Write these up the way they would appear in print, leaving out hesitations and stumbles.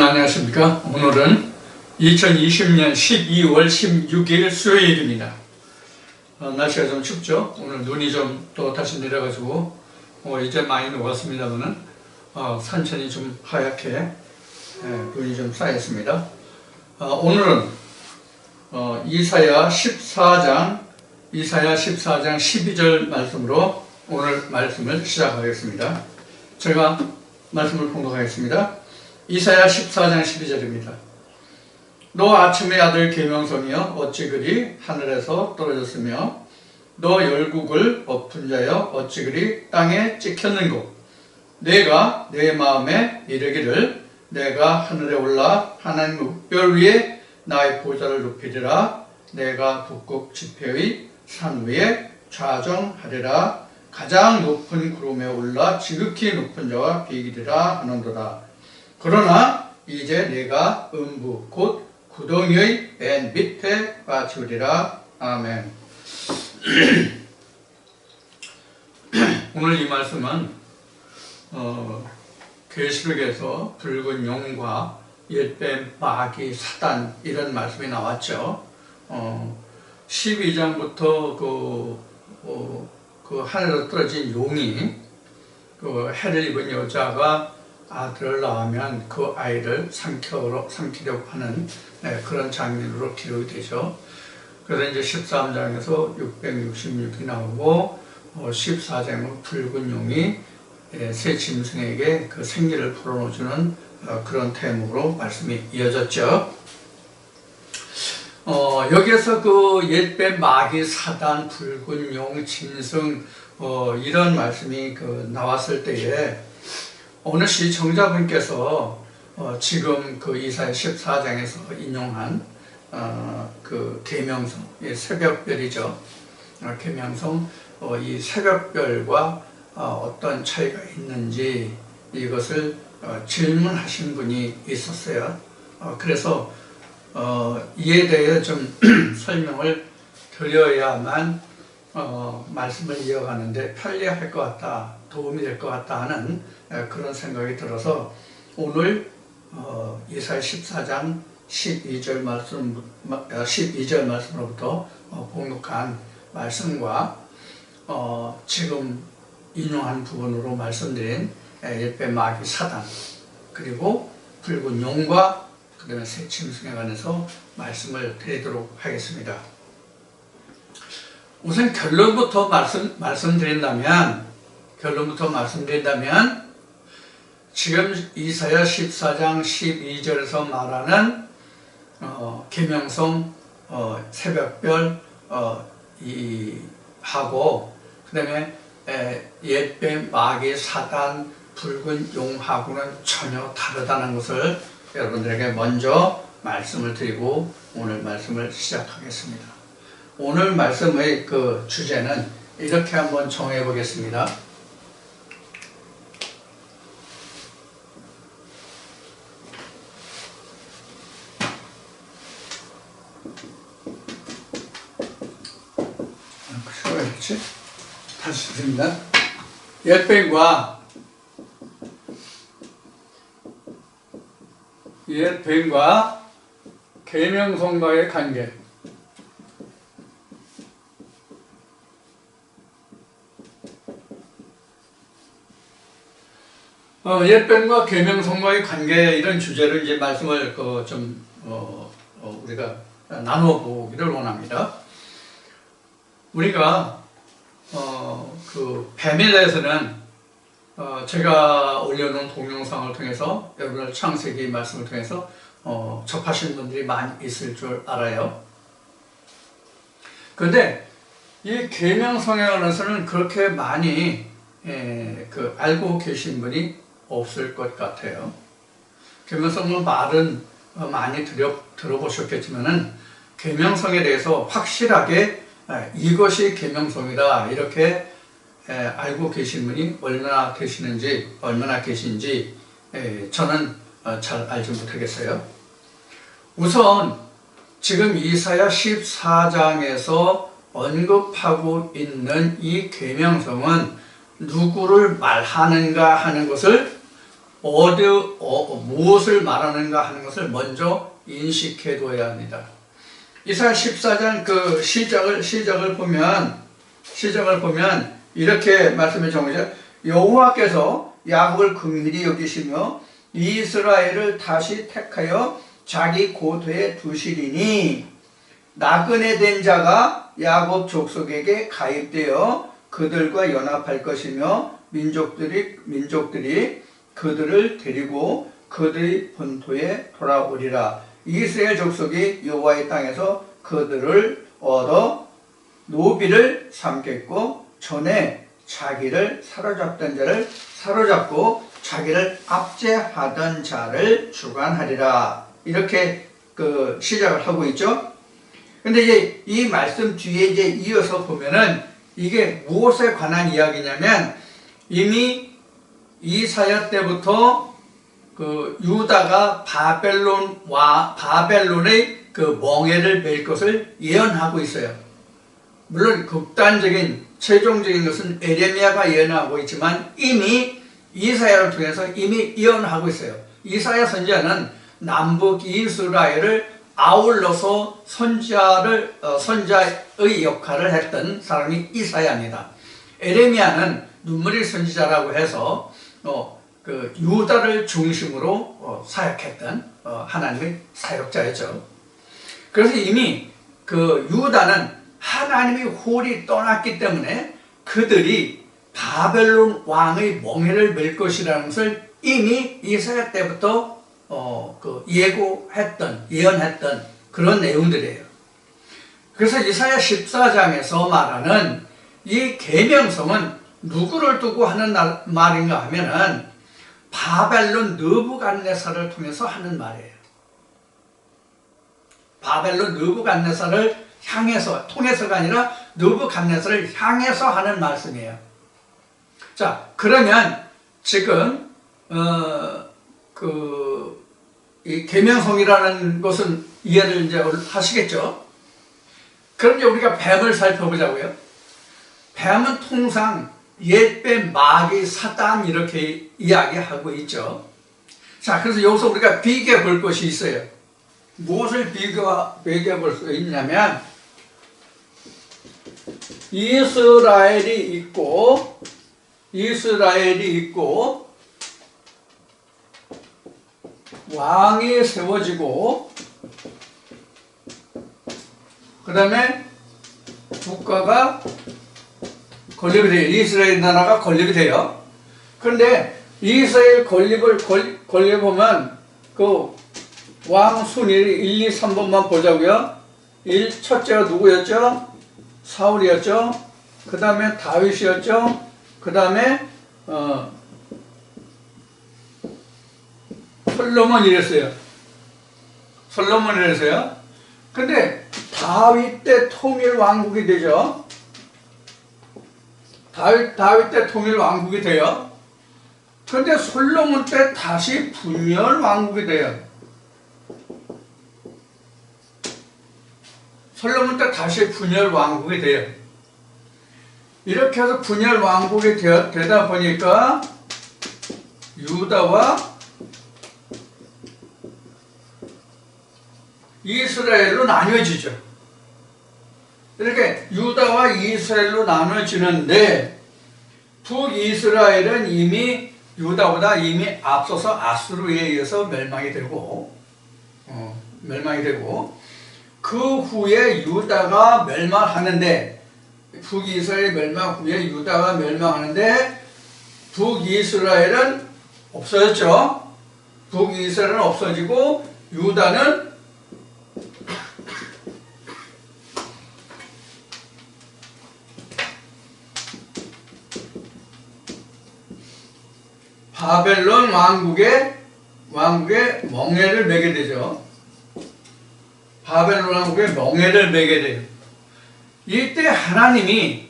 안녕하십니까. 오늘은 2020년 12월 16일 수요일입니다. 날씨가 좀 춥죠. 오늘 눈이 좀 또 다시 내려가지고 이제 많이 녹았습니다만은 산천이 좀 하얗게 눈이 좀 쌓였습니다. 오늘은 이사야 14장 12절 말씀으로 오늘 말씀을 시작하겠습니다. 제가 말씀을 봉독하겠습니다. 이사야 14장 12절입니다. 너 아침의 아들 계명성이여 어찌 그리 하늘에서 떨어졌으며 너 열국을 엎은 자여 어찌 그리 땅에 찍혔는고 내가 내 마음에 이르기를 내가 하늘에 올라 하나님 별 위에 나의 보좌를 높이리라. 내가 북극 지폐의 산 위에 좌정하리라. 가장 높은 구름에 올라 지극히 높은 자와 비기리라 하는도다. 그러나 이제 내가 음부 곧 구덩이의 맨 밑에 빠지리라. 아멘. 오늘 이 말씀은 계시록에서 붉은 용과 옛뱀, 마귀, 사단 이런 말씀이 나왔죠. 12장부터 그 하늘로 떨어진 용이 그 해를 입은 여자가 아들을 낳으면 그 아이를 삼키려고 하는 그런 장면으로 기록이 되죠. 그래서 이제 13장에서 666이 나오고 14장은 붉은 용이 새 짐승에게 그 생기를 불어넣어주는 그런 대목으로 말씀이 이어졌죠. 여기에서 그 옛뱀, 마귀, 사단, 붉은 용, 짐승 이런 말씀이 나왔을 때에 어느 시청자분께서 지금 그 이사야 14장에서 인용한 그 계명성, 새벽별이죠. 계명성, 이 새벽별과 어떤 차이가 있는지 이것을 질문하신 분이 있었어요. 그래서 이에 대해 좀 설명을 드려야만 말씀을 이어가는데 편리할 것 같다, 도움이 될 것 같다 하는 그런 생각이 들어서 오늘 이사야 14장 12절 말씀으로부터 봉독한 말씀과 지금 인용한 부분으로 말씀드린 옛뱀, 마귀, 사단 그리고 붉은 용과 그 다음에 새 짐승에 관해서 말씀을 드리도록 하겠습니다. 우선 결론부터 말씀드린다면 지금 이사야 14장 12절에서 말하는 계명성, 새벽별 하고 그 다음에 옛뱀, 마귀, 사단, 붉은 용하고는 전혀 다르다는 것을 여러분들에게 먼저 말씀을 드리고 오늘 말씀을 시작하겠습니다. 오늘 말씀의 그 주제는 이렇게 한번 정해 보겠습니다. 다시 드립니다. 옛뱀과 계명성과의 관계. 옛뱀과 계명성과의 관계 이런 주제로 이제 말씀을 우리가 나누어 보기를 원합니다. 우리가 그 뱀에 대해서는 제가 올려놓은 동영상을 통해서 여러분들 창세기 말씀을 통해서 접하신 분들이 많이 있을 줄 알아요. 그런데 이 계명성에 관해서는 그렇게 많이 알고 계신 분이 없을 것 같아요. 계명성의 말은 많이 들어보셨겠지만은 계명성에 대해서 확실하게 이것이 계명성이다 이렇게 알고 계신 분이 얼마나 계신지 저는 잘 알지 못하겠어요. 우선 지금 이사야 14장에서 언급하고 있는 이 계명성은 누구를 말하는가 하는 것을 무엇을 말하는가 하는 것을 먼저 인식해 둬야 합니다. 이사야 14장 그 시작을 보면 이렇게 말씀해 주죠. 여호와께서 야곱을 긍휼히 여기시며 이스라엘을 다시 택하여 자기 고토에 두시리니 나그네 된 자가 야곱 족속에게 가입되어 그들과 연합할 것이며 민족들이 그들을 데리고 그들의 본토에 돌아오리라. 이스라엘 족속이 여호와의 땅에서 그들을 얻어 노비를 삼겠고 전에 자기를 사로잡던 자를 사로잡고 자기를 압제하던 자를 주관하리라. 이렇게 그 시작을 하고 있죠. 근데 이제 이 말씀 뒤에 이제 이어서 보면은 이게 무엇에 관한 이야기냐면 이미 이사야 때부터 그 유다가 바벨론의 그 멍에를 맬 것을 예언하고 있어요. 물론 극단적인 최종적인 것은 에레미야가 예언하고 있지만 이미 이사야를 통해서 이미 예언하고 있어요. 이사야 선지자는 남북 이스라엘을 아울러서 선자의 역할을 했던 사람이 이사야입니다. 에레미야는 눈물의 선지자라고 해서 그 유다를 중심으로 사역했던 하나님의 사역자였죠. 그래서 이미 그 유다는 하나님의 홀이 떠났기 때문에 그들이 바벨론 왕의 멍에를 맬 것이라는 것을 이미 이사야 때부터 예언했던 그런 내용들이에요. 그래서 이사야 14장에서 말하는 이 계명성은 누구를 두고 하는 말인가 하면은 바벨론 느부갓네살을 통해서 하는 말이에요. 바벨론 느부갓네살을 통해서가 아니라 느부갓네살을 향해서 하는 말씀이에요. 자, 그러면 지금 이 계명성이라는 것은 이해를 이제 하시겠죠? 그럼 이제 우리가 뱀을 살펴보자고요. 뱀은 통상 옛뱀, 마귀, 사단 이렇게 이야기하고 있죠. 자, 그래서 여기서 우리가 비교해 볼 것이 있어요. 무엇을 비교해 볼 수 있냐면 이스라엘이 있고 왕이 세워지고 그 다음에 국가가 건립이 돼요. 이스라엘 나라가 건립이 돼요. 그런데 이스라엘 건립보면 그 왕 순위를 1, 2, 3번만 보자고요. 첫째가 누구였죠? 사울이었죠. 그 다음에 다윗이었죠. 그 다음에 솔로몬이랬어요. 근데 다윗 때 통일 왕국이 되죠. 다윗 때 통일 왕국이 돼요. 그런데 솔로몬 때 다시 분열 왕국이 돼요. 이렇게 해서 분열 왕국이 되다 보니까 유다와 이스라엘로 나뉘어지죠. 이렇게 유다와 이스라엘로 나눠지는데 북이스라엘은 이미 유다보다 이미 앞서서 아수르에 의해서 멸망이 되고 그 후에 유다가 멸망하는데 북이스라엘 멸망 후에 유다가 멸망하는데 북이스라엘은 없어졌죠. 북이스라엘은 없어지고 유다는 바벨론 왕국의 멍에를 매게 되죠. 바벨론 왕국의 멍에를 매게 돼요. 이때 하나님이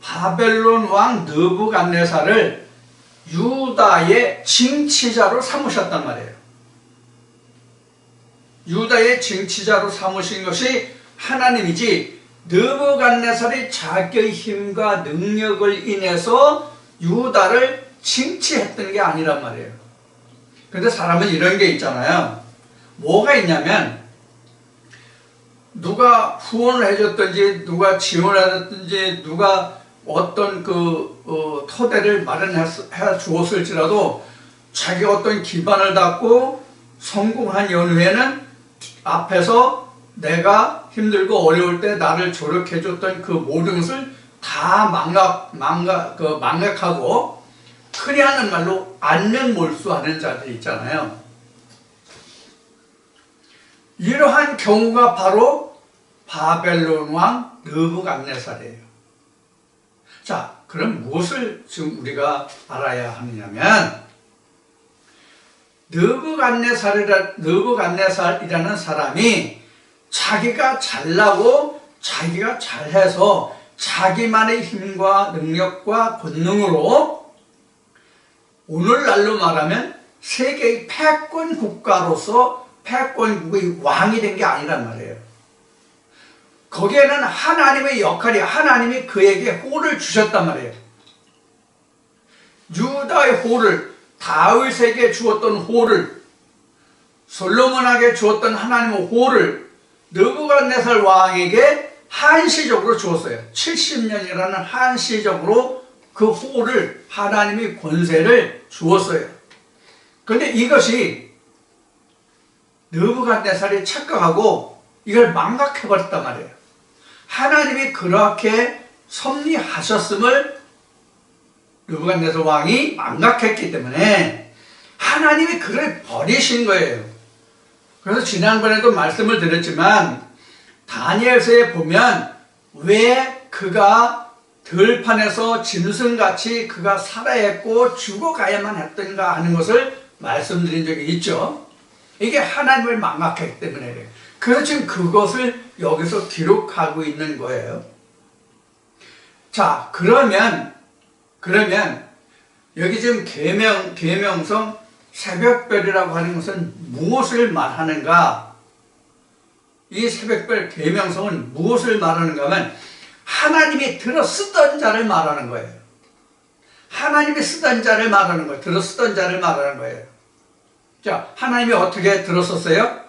바벨론 왕 느부갓네살을 유다의 징치자로 삼으셨단 말이에요. 유다의 징치자로 삼으신 것이 하나님이지 느부갓네살이 자기의 힘과 능력을 인해서 유다를 징치했던 게 아니란 말이에요. 근데 사람은 이런 게 있잖아요. 뭐가 있냐면 누가 후원을 해줬든지 누가 지원을 해줬든지 누가 어떤 토대를 마련해 주었을지라도 자기가 어떤 기반을 닦고 성공한 연후에는 앞에서 내가 힘들고 어려울 때 나를 조력해줬던 그 모든 것을 다 망각하고 흔히 하는 말로 안면몰수하는 자들이 있잖아요. 이러한 경우가 바로 바벨론 왕 느부갓네살이에요. 자, 그럼 무엇을 지금 우리가 알아야 하느냐면 느부갓네살이라는 사람이 자기가 잘나고 자기가 잘해서 자기만의 힘과 능력과 권능으로 오늘날로 말하면 세계의 패권 국가로서 패권국의 왕이 된 게 아니란 말이에요. 거기에는 하나님의 역할이 하나님이 그에게 호를 주셨단 말이에요. 유다의 호를 다윗에게 주었던 호를 솔로몬에게 주었던 하나님의 호를 느부갓네살 왕에게 한시적으로 주었어요. 70년이라는 한시적으로 그 호를 하나님이 권세를 주었어요. 그런데 이것이 느부갓네살이 착각하고 이걸 망각해버렸단 말이에요. 하나님이 그렇게 섭리하셨음을 느부갓네살 왕이 망각했기 때문에 하나님이 그를 버리신 거예요. 그래서 지난번에도 말씀을 드렸지만 다니엘서에 보면 왜 그가 들판에서 짐승같이 그가 살아야 했고 죽어가야만 했던가 하는 것을 말씀드린 적이 있죠. 이게 하나님을 망각했기 때문에 그래요. 그래서 지금 그것을 여기서 기록하고 있는 거예요. 자, 그러면 여기 지금 계명성 새벽별이라고 하는 것은 무엇을 말하는가? 이 새벽별 계명성은 무엇을 말하는가 하면 하나님이 들어 쓰던 자를 말하는 거예요. 하나님이 쓰던 자를 말하는 거예요. 들어 쓰던 자를 말하는 거예요. 자, 하나님이 어떻게 들었었어요?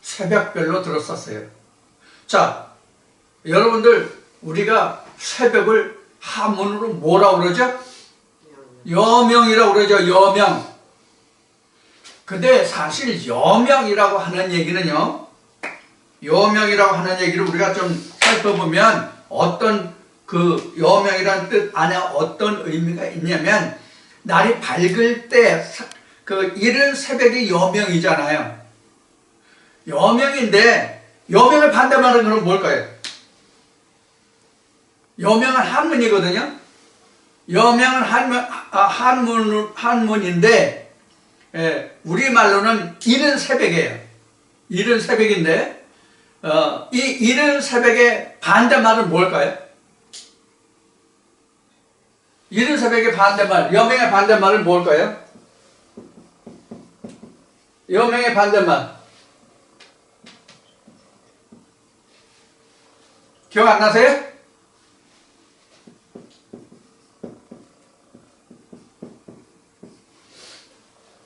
새벽별로 들었었어요. 자, 여러분들 우리가 새벽을 한문으로 뭐라고 그러죠? 여명이라고 그러죠. 여명. 근데 사실 여명이라고 하는 얘기는요, 여명이라고 하는 얘기를 우리가 좀 살펴보면 어떤 그 여명이라는 뜻 안에 어떤 의미가 있냐면 날이 밝을 때 그 이른 새벽이 여명이잖아요. 여명인데 여명을 반대말은 그럼 뭘까요? 여명은 한문이거든요. 여명은 한문인데 우리말로는 이른 새벽이에요. 이른 새벽인데 이 이른 새벽의 반대말은 뭘까요? 이른 새벽의 반대말, 여명의 반대말은 뭘까요? 여명의 반대말 기억 안 나세요?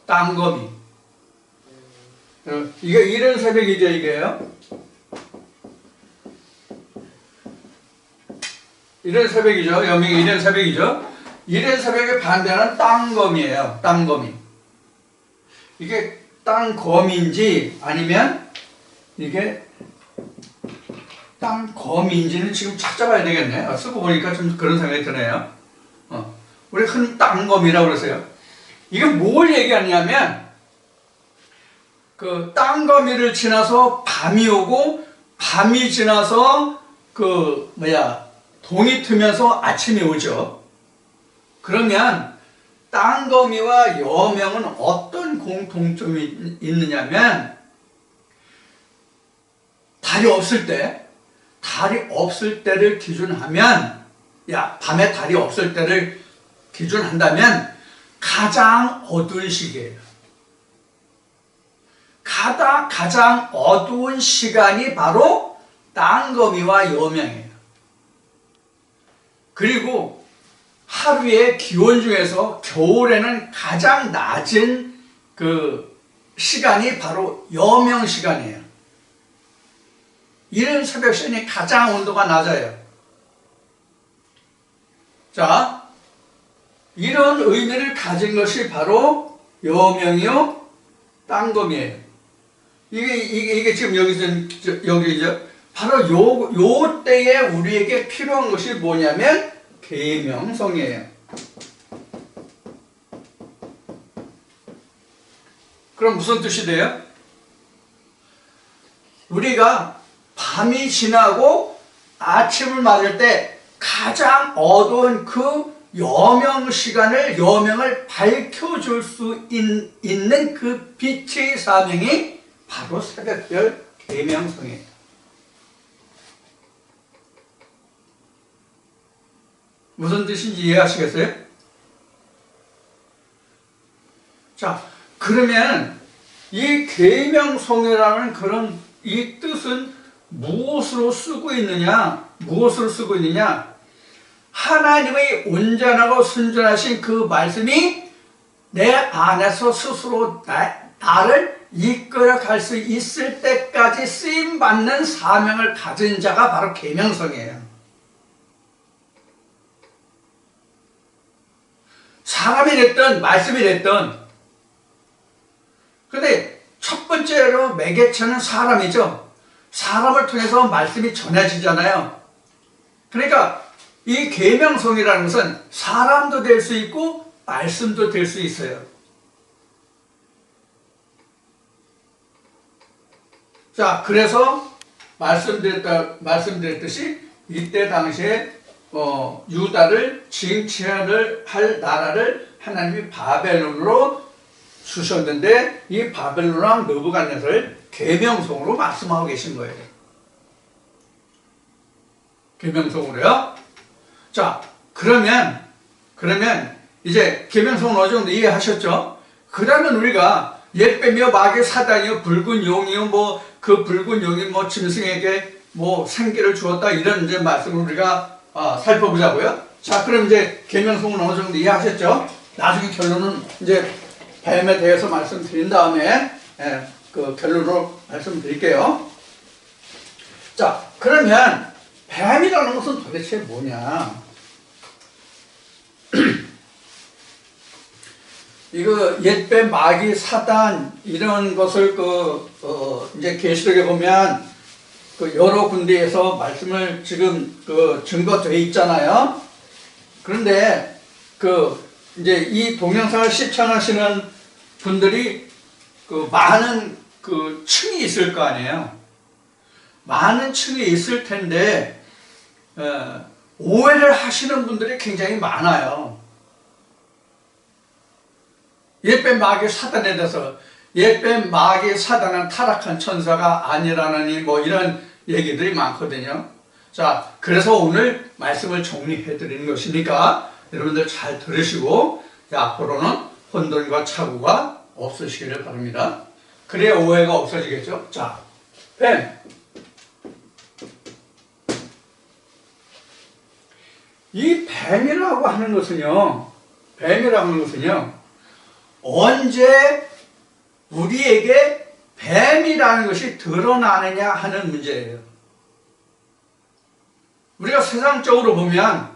땅거미. 이게 이른 새벽이죠, 이게요. 이른 새벽이죠. 여명이 이른 새벽이죠. 이른 새벽의 반대는 땅거미예요. 땅거미. 이게 땅거미인지 아니면 이게 땅거미인지는 지금 찾아봐야 되겠네. 쓰고 보니까 좀 그런 생각이 드네요. 우리 흔히 땅거미라고 그러세요. 이게 뭘 얘기하냐면 그 땅거미를 지나서 밤이 오고 밤이 지나서 동이 트면서 아침이 오죠. 그러면 땅거미와 여명은 어떤 공통점이 있느냐면 달이 없을 때를 기준하면 밤에 달이 없을 때를 기준한다면 가장 어두운 시기예요. 가장 어두운 시간이 바로 땅거미와 여명이에요. 그리고 하루의 기온 중에서 겨울에는 가장 낮은 그 시간이 바로 여명 시간이에요. 이른 새벽 시간이 가장 온도가 낮아요. 자, 이런 의미를 가진 것이 바로 여명이요, 딴검이에요. 이게 지금 여기죠. 바로 요 때에 우리에게 필요한 것이 뭐냐면 계명성이에요. 그럼 무슨 뜻이 돼요? 우리가 밤이 지나고 아침을 맞을 때 가장 어두운 그 여명을 밝혀줄 수 있는 그 빛의 사명이 바로 새벽별 계명성이에요. 무슨 뜻인지 이해하시겠어요? 자, 그러면 이 계명성이라는 그런 이 뜻은 무엇으로 쓰고 있느냐? 하나님의 온전하고 순전하신 그 말씀이 내 안에서 스스로 나를 이끌어 갈 수 있을 때까지 쓰임받는 사명을 가진 자가 바로 계명성이에요. 사람이 됐든 말씀이 됐든, 근데 첫 번째로 매개체는 사람이죠. 사람을 통해서 말씀이 전해지잖아요. 그러니까 이 계명성이라는 것은 사람도 될 수 있고 말씀도 될 수 있어요. 자, 그래서 말씀드렸듯이 이때 당시에 유다를 징치할 나라를 하나님이 바벨론으로 주셨는데 이 바벨론 왕 느부갓네살을 계명성으로 말씀하고 계신 거예요. 계명성으로요. 자, 그러면 이제 계명성은 어느 정도 이해하셨죠? 그러면 우리가 옛뱀이요 마귀 사단이요 붉은 용이요 뭐 그 붉은 용이 뭐 짐승에게 뭐 생기를 주었다 이런 이제 말씀을 우리가 살펴보자고요. 자, 그럼 이제 계명성은 어느 정도 이해하셨죠? 나중에 결론은 이제 뱀에 대해서 말씀드린 다음에 그 결론으로 말씀드릴게요. 자, 그러면 뱀이라는 것은 도대체 뭐냐? 이거 옛뱀, 마귀, 사단 이런 것을 이제 계시록에 보면 그 여러 군데에서 말씀을 지금 증거되어 있잖아요. 그런데 이제 이 동영상을 시청하시는 분들이 많은 층이 있을 거 아니에요. 많은 층이 있을 텐데 오해를 하시는 분들이 굉장히 많아요. 옛뱀 마귀 사단에 대해서 옛뱀 마귀 사단은 타락한 천사가 아니라느니 뭐 이런 얘기들이 많거든요. 자, 그래서 오늘 말씀을 정리해 드리는 것이니까 여러분들 잘 들으시고 앞으로는 혼돈과 착오가 없으시기를 바랍니다. 그래야 오해가 없어지겠죠. 자, 뱀. 이 뱀이라고 하는 것은요, 언제 우리에게 뱀이라는 것이 드러나느냐 하는 문제예요. 우리가 세상적으로 보면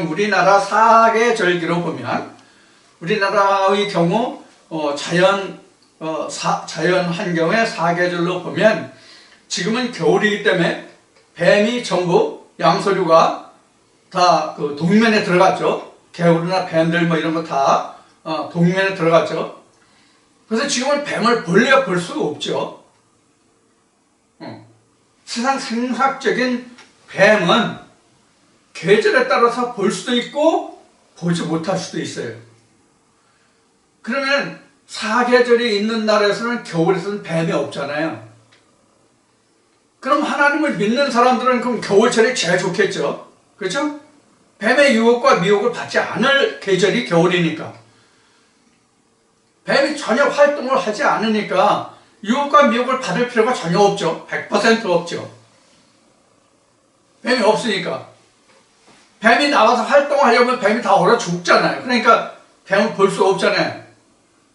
우리나라 사계절기로 보면 우리나라의 경우 자연 환경의 사계절로 보면 지금은 겨울이기 때문에 뱀이 전부 양서류가 다 동면에 들어갔죠. 개울이나 뱀들 뭐 이런 거 다 동면에 들어갔죠. 그래서 지금은 뱀을 본래 볼 수가 없죠. 세상 생학적인 뱀은 계절에 따라서 볼 수도 있고 보지 못할 수도 있어요. 그러면 사계절이 있는 나라에서는 겨울에서는 뱀이 없잖아요. 그럼 하나님을 믿는 사람들은 그럼 겨울철이 제일 좋겠죠. 그렇죠? 뱀의 유혹과 미혹을 받지 않을 계절이 겨울이니까. 뱀이 전혀 활동을 하지 않으니까 유혹과 미혹을 받을 필요가 전혀 없죠. 100% 없죠. 뱀이 없으니까. 뱀이 나와서 활동하려면 뱀이 다 얼어 죽잖아요. 그러니까 뱀을 볼 수 없잖아요.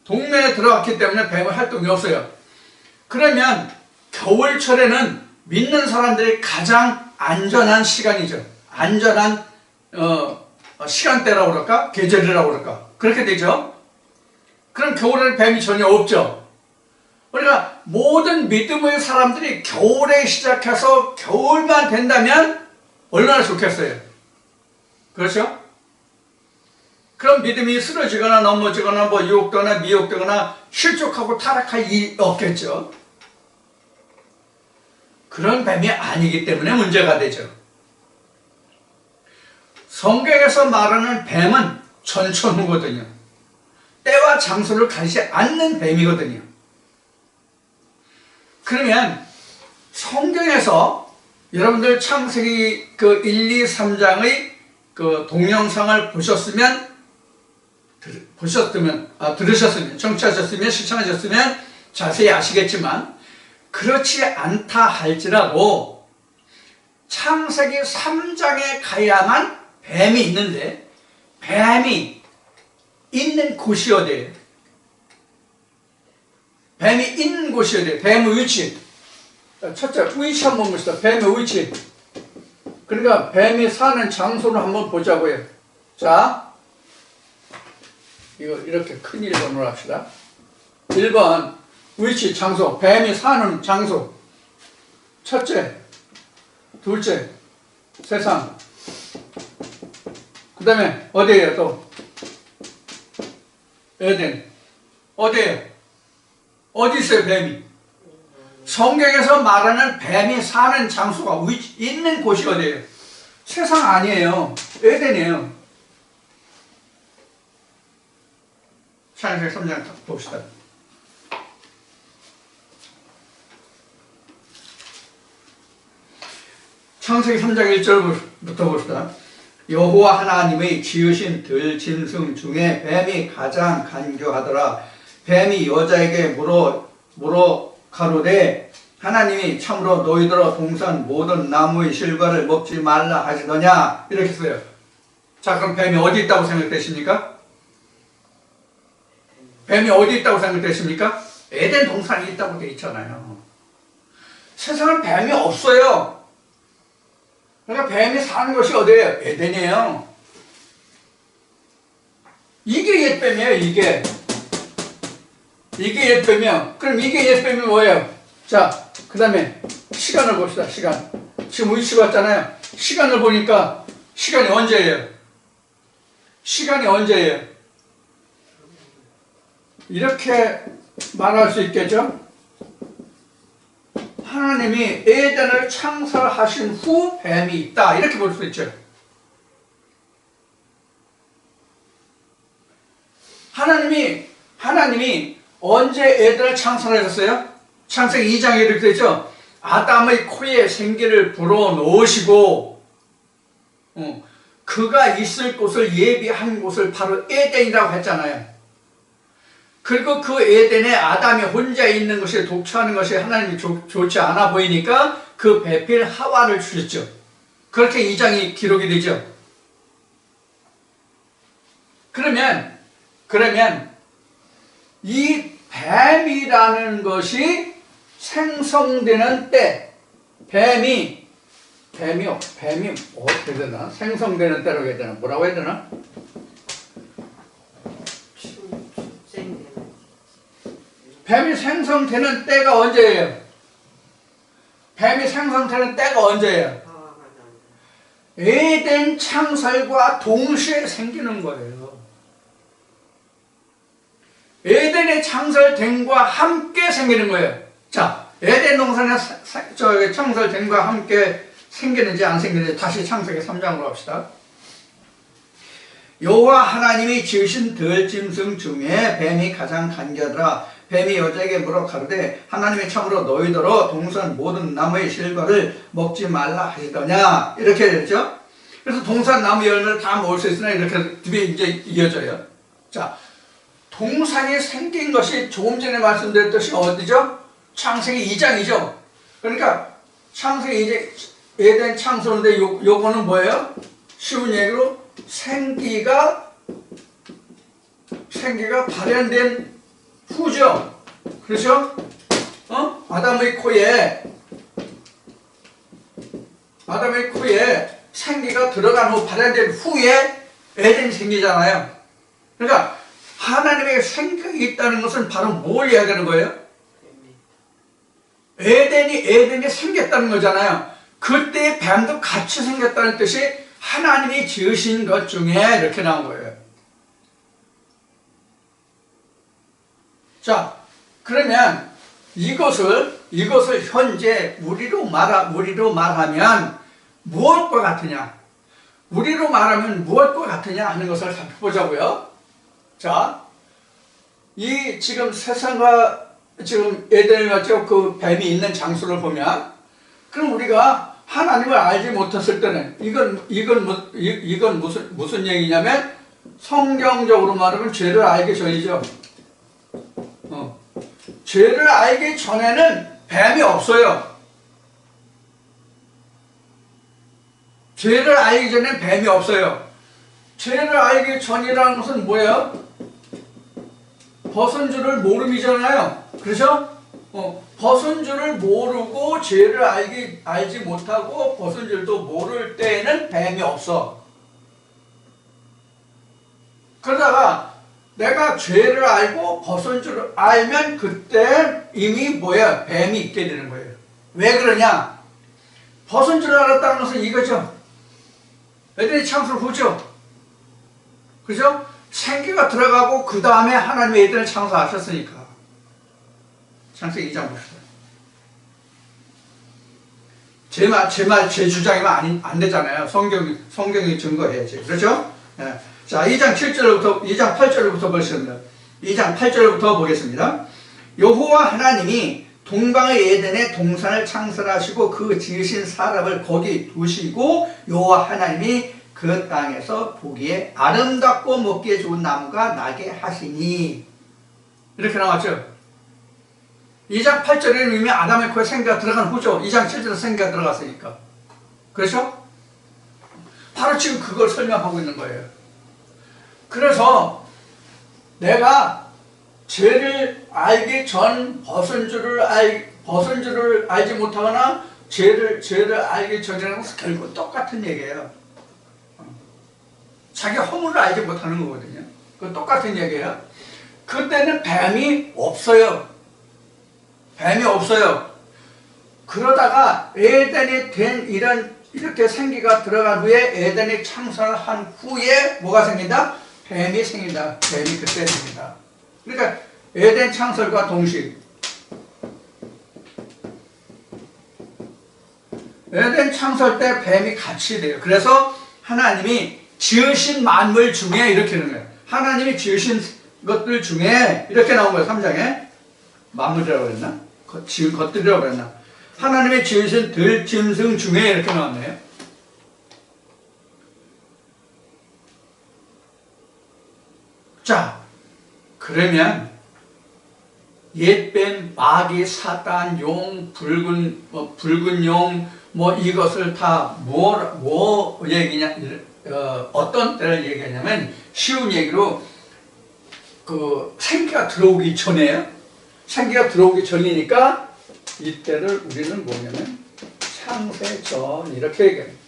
동네에 들어갔기 때문에 뱀의 활동이 없어요. 그러면 겨울철에는 믿는 사람들이 가장 안전한 시간이죠. 안전한 시간대라고 그럴까? 계절이라고 그럴까? 그렇게 되죠. 그럼 겨울에는 뱀이 전혀 없죠. 그러니까 모든 믿음의 사람들이 겨울에 시작해서 겨울만 된다면 얼마나 좋겠어요. 그렇죠? 그럼 믿음이 쓰러지거나 넘어지거나 뭐 유혹되거나 미혹되거나 실족하고 타락할 일이 없겠죠. 그런 뱀이 아니기 때문에 문제가 되죠. 성경에서 말하는 뱀은 전천후거든요. 때와 장소를 가리지 않는 뱀이거든요. 그러면 성경에서 여러분들 창세기 그 1, 2, 3장의 그 동영상을 들으셨으면, 청취하셨으면, 시청하셨으면 자세히 아시겠지만, 그렇지 않다 할지라도 창세기 3장에 가야만 뱀이 있는데, 뱀이 있는 곳이 어디예요? 뱀이 있는 곳이 어디예요? 뱀의 위치. 첫째, 위치 한번 봅시다. 뱀의 위치. 그러니까 뱀이 사는 장소를 한번 보자고요. 자, 이거 이렇게 큰 1번으로 합시다. 1번, 위치, 장소. 뱀이 사는 장소. 첫째, 둘째, 세상. 그 다음에 어디예요 또? 에덴. 어디예요? 어디 있어요 뱀이? 성경에서 말하는 뱀이 사는 장소가 있는 곳이 어디예요? 세상 아니에요. 에덴이에요. 창세기 3장 봅시다. 창세기 3장 1절부터 봅시다. 여호와 하나님의 지으신 들짐승 중에 뱀이 가장 간교하더라. 뱀이 여자에게 물어 가로되 하나님이 참으로 너희들어 동산 모든 나무의 실과를 먹지 말라 하시더냐, 이렇게 써요. 자, 그럼 뱀이 어디 있다고 생각되십니까? 뱀이 어디 있다고 생각되십니까? 에덴 동산이 있다고 돼 있잖아요. 세상은 뱀이 없어요. 그러니까 뱀이 사는 것이 어디예요? 에덴이에요. 이게 옛뱀이에요. 이게 옛뱀이요. 그럼 이게 옛뱀이 뭐예요? 자, 그 다음에 시간을 봅시다. 시간. 지금 위치 봤잖아요. 시간을 보니까 시간이 언제예요? 시간이 언제예요? 이렇게 말할 수 있겠죠? 하나님이 에덴을 창설하신 후 뱀이 있다, 이렇게 볼 수 있죠. 하나님이 언제 에덴을 창설하셨어요? 창세기 2장에 이렇게 되죠. 아담의 코에 생기를 불어넣으시고 그가 있을 곳을 예비한 곳을 바로 에덴이라고 했잖아요. 그리고 그 에덴에 아담이 혼자 있는 것이, 독처하는 것이 하나님이 좋지 않아 보이니까 그 배필 하와를 주셨죠. 그렇게 2장이 기록이 되죠. 그러면 이 뱀이라는 것이 생성되는 때, 뱀이 어떻게 되나? 생성되는 때라고 해야 되나? 뭐라고 해야 되나? 뱀이 생성되는 때가 언제예요? 뱀이 생성되는 때가 언제예요? 에덴 창설과 동시에 생기는 거예요. 에덴의 창설됨과 함께 생기는 거예요. 자, 에덴 동산의 창설됨과 함께 생기는지 안 생기는지 다시 창세기 3장으로 합시다. 여호와 하나님이 지으신 들짐승 중에 뱀이 가장 간교하더라. 뱀이 여자에게 물어 가로되 하나님이 참으로 너희더러 동산 모든 나무의 실과를 먹지 말라 하시더냐, 이렇게 되죠. 그래서 동산 나무 열매를 다 먹을 수 있으나 이렇게 뒤에 이제 이어져요. 자, 동산이 생긴 것이 조금 전에 말씀드렸듯이 어디죠? 창세기 2장이죠. 그러니까 창세기 이제 에덴 창설인데 요거는 뭐예요? 쉬운 얘기로 생기가 발현된 후죠. 그렇죠? 아담의 코에 생기가 들어간 후 발현된 후에 에덴이 생기잖아요. 그러니까 하나님의 생기가 있다는 것은 바로 뭘 이야기하는 거예요? 에덴이 생겼다는 거잖아요. 그때 뱀도 같이 생겼다는 뜻이 하나님이 지으신 것 중에 이렇게 나온 거예요. 자, 그러면 이것을 현재 우리로 말하면 무엇과 같으냐? 우리로 말하면 무엇과 같으냐 하는 것을 살펴보자고요. 자, 이 지금 세상과 지금 에덴을 가지고 그 뱀이 있는 장소를 보면, 그럼 우리가 하나님을 알지 못했을 때는 이건 무슨 얘기냐면 성경적으로 말하면 죄를 알기 전이죠. 죄를 알기 전에는 뱀이 없어요. 죄를 알기 전에는 뱀이 없어요. 죄를 알기 전이라는 것은 뭐예요? 벗은 줄을 모름이잖아요. 그렇죠? 벗은 줄을 모르고 죄를 알지 못하고 벗은 줄도 모를 때에는 뱀이 없어. 그러다가 내가 죄를 알고 벗은 줄을 알면 그때 이미 뭐야? 뱀이 있게 되는 거예요. 왜 그러냐? 벗은 줄을 알았다는 것은 이거죠. 에덴의 창설 후죠. 그죠? 생기가 들어가고 그 다음에 하나님이 에덴을 창설하셨으니까. 창세기 2장 봅시다. 제 주장이면 안 되잖아요. 성경이 증거해야지. 그렇죠? 예. 자, 2장 8절부터 보겠습니다. 2장 8절부터 보겠습니다. 여호와 하나님이 동방의 에덴에 동산을 창설하시고 그 지으신 사람을 거기 두시고 여호와 하나님이 그 땅에서 보기에 아름답고 먹기에 좋은 나무가 나게 하시니. 이렇게 나왔죠. 2장 8절에는 이미 아담의 코에 생기가 들어간 후죠. 2장 7절에 생기가 들어갔으니까. 그렇죠? 바로 지금 그걸 설명하고 있는 거예요. 그래서 내가 죄를 알기 전 벗은 줄을 알지 못하거나 죄를 알기 전이라는 것은 결국 똑같은 얘기예요. 자기 허물을 알지 못하는 거거든요. 그건 똑같은 얘기예요. 그때는 뱀이 없어요. 뱀이 없어요. 그러다가 에덴이 된 이렇게 생기가 들어간 후에 에덴이 창설한 후에 뭐가 생긴다? 뱀이 생긴다. 뱀이 그때 생긴다. 그러니까 에덴 창설과 동시 에덴 창설 때 뱀이 같이 돼요. 그래서 하나님이 지으신 만물 중에 이렇게 되는 거예요. 하나님이 지으신 것들 중에 이렇게 나온 거예요. 3장에 만물이라고 그랬나? 지은 것들이라고 그랬나? 하나님이 지으신 들짐승 중에 이렇게 나왔네요. 자, 그러면 옛뱀, 마귀, 사단, 용, 붉은 용, 이것을 다 뭐 얘기냐, 어떤 때를 얘기하냐면, 쉬운 얘기로, 생기가 들어오기 전에요. 생기가 들어오기 전이니까, 이때를 우리는 뭐냐면, 창세전, 이렇게 얘기해요.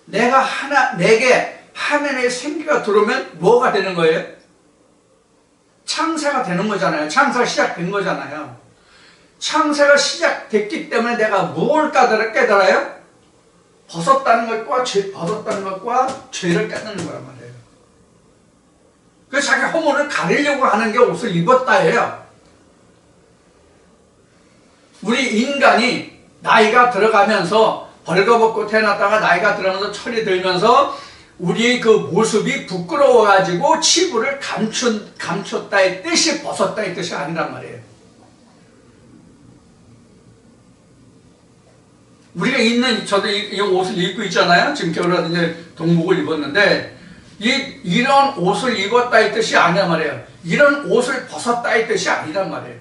내게 하나님의 생기가 들어오면 뭐가 되는 거예요? 창세가 되는 거잖아요. 창세가 시작된 거잖아요. 창세가 시작됐기 때문에 내가 뭘 깨달아요? 벗었다는 것과 죄를 깨닫는 거란 말이에요. 그래서 자기 허물을 가리려고 하는 게 옷을 입었다예요. 우리 인간이 나이가 들어가면서 벌거벗고 태어났다가 나이가 들어가면서 철이 들면서 우리의 그 모습이 부끄러워가지고 치부를 감췄다의 뜻이 벗었다의 뜻이 아니란 말이에요. 우리가 저도 이 옷을 입고 있잖아요. 지금 겨울에 이제 동복을 입었는데, 이런 옷을 입었다의 뜻이 아니란 말이에요. 이런 옷을 벗었다의 뜻이 아니란 말이에요.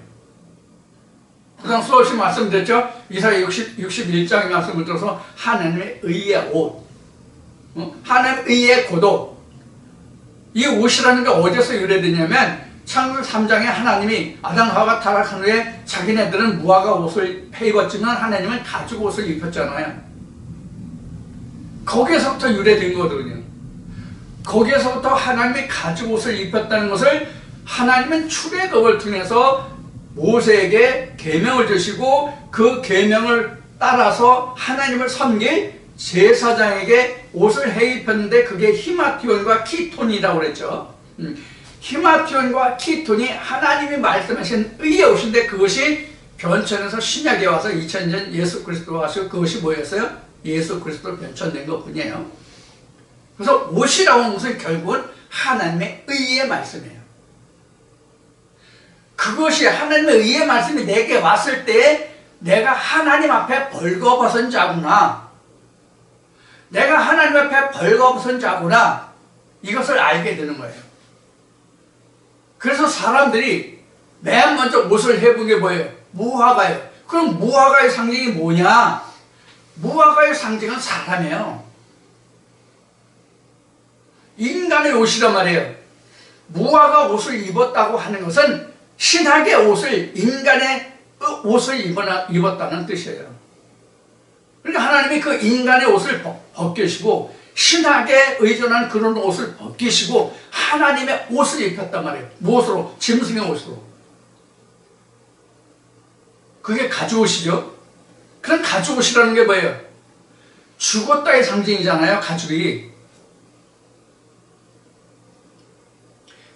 그다음 수없이 말씀드렸죠. 이사야 61장의 말씀을 들어서 하나님의 의의 옷, 하나님의 의의 고도. 이 옷이라는 게 어디서 유래되냐면 창세기 3장에 하나님이 아담 하와가 타락한 후에 자기네들은 무화과 옷을 입었지만 하나님은 가죽 옷을 입혔잖아요. 거기에서부터 유래된 거거든요. 거기에서부터 하나님이 가죽 옷을 입혔다는 것을 하나님은 출애굽을 통해서 모세에게 계명을 주시고 그 계명을 따라서 하나님을 섬길 제사장에게 옷을 해입혔는데 그게 히마티온과 키톤이라고 그랬죠. 히마티온과 키톤이 하나님이 말씀하신 의의 옷인데 그것이 변천에서 신약에 와서 2000년 예수 그리스도가 와서 그것이 뭐였어요? 예수 그리스도로 변천된 것 뿐이에요. 그래서 옷이라고 하는 것은 결국은 하나님의 의의 말씀이에요. 그것이 하나님의 의의 말씀이 내게 왔을 때 내가 하나님 앞에 벌거벗은 자구나, 내가 하나님 앞에 벌거벗은 자구나, 이것을 알게 되는 거예요. 그래서 사람들이 맨 먼저 옷을 해본 게 뭐예요? 무화과예요. 그럼 무화과의 상징이 뭐냐? 무화과의 상징은 사람이에요. 인간의 옷이란 말이에요. 무화과 옷을 입었다고 하는 것은 신학의 옷을, 인간의 옷을 입었다는 뜻이에요. 그러니까 하나님이 그 인간의 옷을 벗기시고 신학에 의존한 그런 옷을 벗기시고 하나님의 옷을 입혔단 말이에요. 무엇으로? 짐승의 옷으로. 그게 가죽옷이죠. 그럼 가죽옷이라는 게 뭐예요? 죽었다의 상징이잖아요. 가죽이.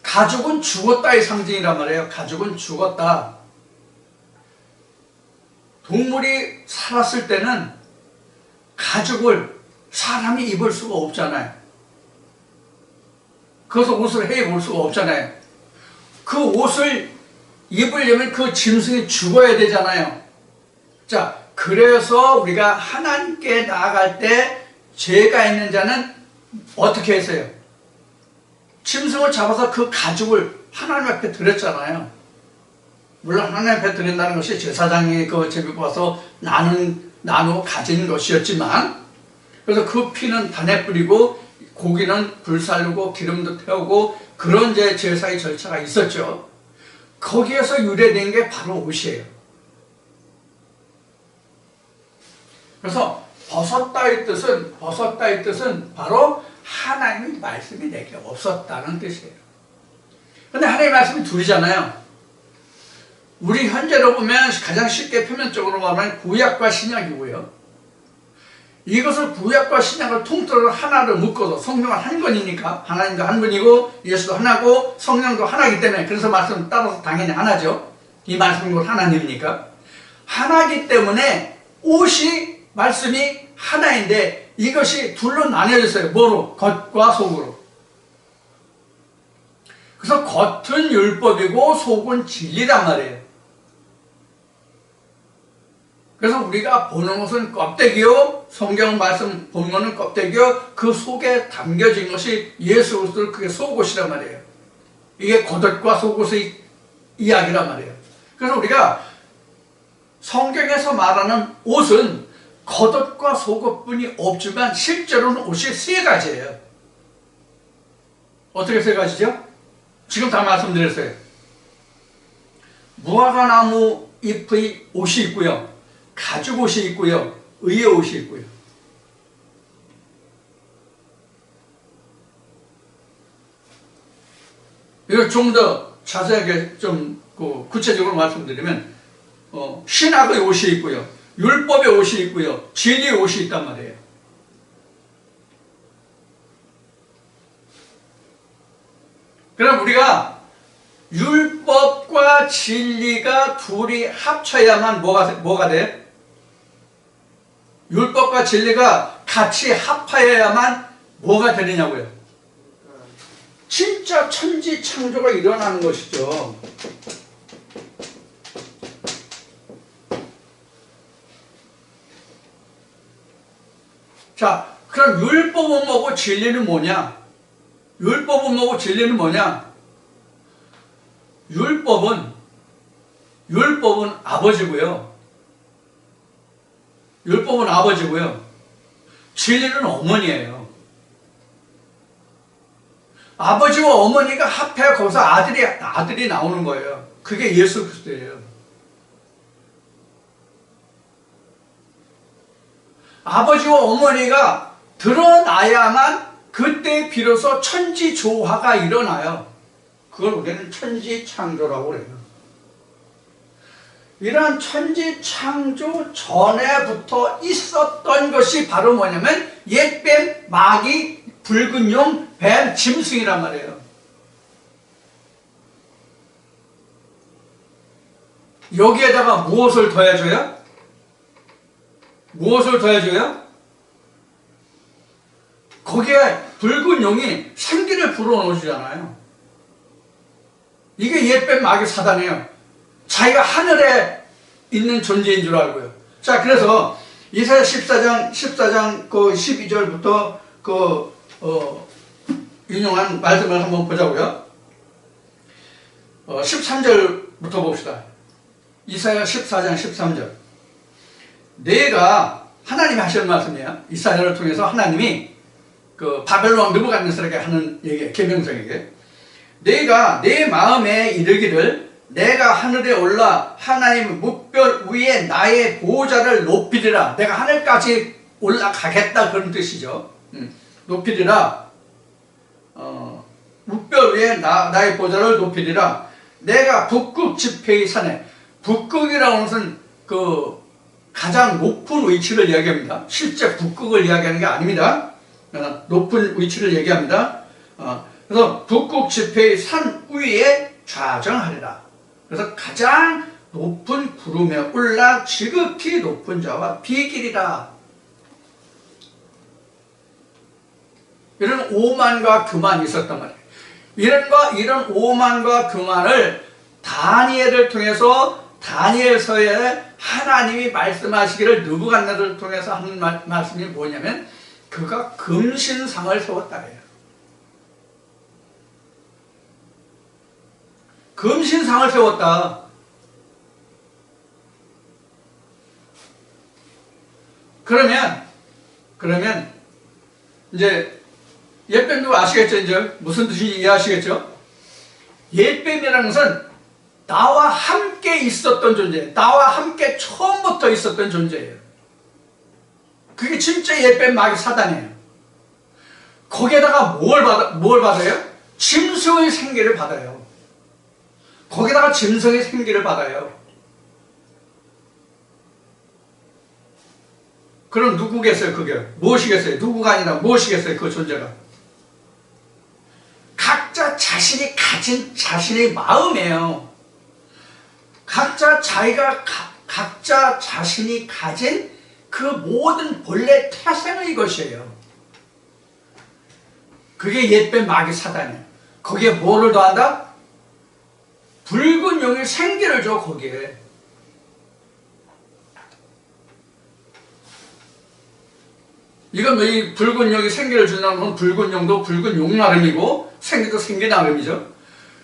가죽은 죽었다의 상징이란 말이에요. 가죽은 죽었다. 동물이 살았을 때는 가죽을 사람이 입을 수가 없잖아요. 그래서 옷을 해 입을 수가 없잖아요. 그 옷을 입으려면 그 짐승이 죽어야 되잖아요. 자, 그래서 우리가 하나님께 나아갈 때 죄가 있는 자는 어떻게 했어요? 짐승을 잡아서 그 가죽을 하나님 앞에 드렸잖아요. 물론 하나님 앞에 드린다는 것이 제사장이 그 제비고 와서 나누어 가진 것이었지만, 그래서 그 피는 단에 뿌리고 고기는 불살르고 기름도 태우고 그런 제사의 절차가 있었죠. 거기에서 유래된 게 바로 옷이에요. 그래서 벗었다의 뜻은 바로 하나님의 말씀이 내게 없었다는 뜻이에요. 근데 하나님의 말씀이 둘이잖아요. 우리 현재로 보면 가장 쉽게 표면적으로 말하면 구약과 신약이고요. 이것을 구약과 신약을 통틀어 하나로 묶어서, 성령은 한 권이니까 하나님도 한 분이고 예수도 하나고 성령도 하나이기 때문에, 그래서 말씀 따라서 당연히 하나죠. 이 말씀이 곧 하나님이니까 하나이기 때문에 옷이, 말씀이 하나인데 이것이 둘로 나뉘어져 있어요. 뭐로? 겉과 속으로. 그래서 겉은 율법이고 속은 진리란 말이에요. 그래서 우리가 보는 것은 껍데기요, 성경 말씀 보면은 껍데기요, 그 속에 담겨진 것이 예수 그리스도, 그게 속옷이란 말이에요. 이게 겉옷과 속옷의 이야기란 말이에요. 그래서 우리가 성경에서 말하는 옷은 겉옷과 속옷뿐이 없지만 실제로는 옷이 세 가지예요. 어떻게 세 가지죠? 지금 다 말씀드렸어요. 무화과나무 잎의 옷이 있고요, 가죽 옷이 있고요, 의의 옷이 있고요. 이걸 좀 더 자세하게 좀 구체적으로 말씀드리면 신학의 옷이 있고요, 율법의 옷이 있고요, 진리의 옷이 있단 말이에요. 그럼 우리가 율법과 진리가 둘이 합쳐야만 뭐가 돼? 율법과 진리가 같이 합하여야만 뭐가 되느냐고요? 진짜 천지 창조가 일어나는 것이죠. 자, 그럼 율법은 뭐고 진리는 뭐냐? 율법은 뭐고 진리는 뭐냐? 율법은 율법은 아버지고요. 율법은 아버지고요. 진리는 어머니예요. 아버지와 어머니가 합해 거기서 아들이 나오는 거예요. 그게 예수 그리스도예요. 아버지와 어머니가 드러나야만 그때 비로소 천지조화가 일어나요. 그걸 우리는 천지창조라고 그래요. 이런 천지창조 전에부터 있었던 것이 바로 뭐냐면 옛뱀, 마귀, 붉은 용, 뱀, 짐승이란 말이에요. 여기에다가 무엇을 더해줘요? 무엇을 더해줘요? 거기에 붉은 용이 생기를 불어넣어주잖아요. 이게 옛뱀, 마귀, 사단이에요. 자기가 하늘에 있는 존재인 줄 알고요. 자, 그래서 이사야 14장 그 12절부터 인용한 말씀을 한번 보자고요. 13절부터 봅시다. 이사야 14장 13절. 내가 하나님이 하시는 말씀이에요. 이사야를 통해서 하나님이 그 바벨론 느부갓네살에게 하는 얘기예요. 계명성에게. 내가 내 마음에 이르기를 내가 하늘에 올라 하나님 뭇별 위에 나의 보호자를 높이리라. 내가 하늘까지 올라가겠다 그런 뜻이죠. 높이리라. 뭇별 위에 나의 보호자를 높이리라. 내가 북극 지폐의 산에, 북극이라는 것은 그 가장 높은 위치를 이야기합니다. 실제 북극을 이야기하는 게 아닙니다. 높은 위치를 얘기합니다. 그래서 북극 지폐의 산 위에 좌정하리라. 그래서 가장 높은 구름에 올라 지극히 높은 자와 비길이라. 이런 오만과 교만이 있었단 말이에요. 이런 오만과 교만을 다니엘을 통해서 다니엘서에 하나님이 말씀하시기를 느부갓네살을 통해서 하는 말씀이 뭐냐면 그가 금신상을 세웠다래요. 금신상을 세웠다. 그러면 이제 옛뱀도 아시겠죠? 이제 무슨 뜻인지 이해하시겠죠? 옛뱀이라는 것은 나와 함께 있었던 존재예요. 나와 함께 처음부터 있었던 존재예요. 그게 진짜 옛뱀 마귀 사단이에요. 거기에다가 뭘 받아요? 짐승의 생기를 받아요. 거기다가 짐승의 생기를 받아요. 그럼 누구겠어요? 그게 무엇이겠어요? 누구가 아니라 무엇이겠어요? 그 존재가 각자 자신이 가진 자신의 마음이에요. 각자 자신이 가진 그 모든 본래 태생의 것이에요. 그게 옛뱀 마귀 사단이에요. 거기에 뭐를 더한다? 붉은 용이 생기를 줘. 거기에 이건 뭐 이 붉은 용이 생기를 준다는 건 붉은 용도 붉은 용 나름이고 생기도 생기 나름이죠.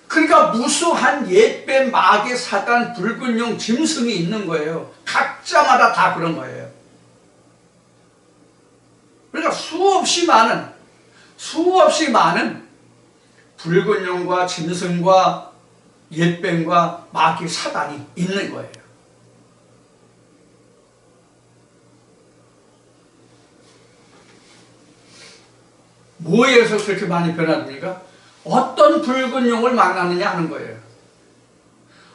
그러니까 무수한 옛뱀 마귀 사단 붉은 용 짐승이 있는 거예요. 각자마다 다 그런 거예요. 그러니까 수없이 많은 붉은 용과 짐승과 옛뱀과 마귀 사단이 있는 거예요. 뭐에 의해서 그렇게 많이 변화됩니까? 어떤 붉은 용을 만나느냐 하는 거예요.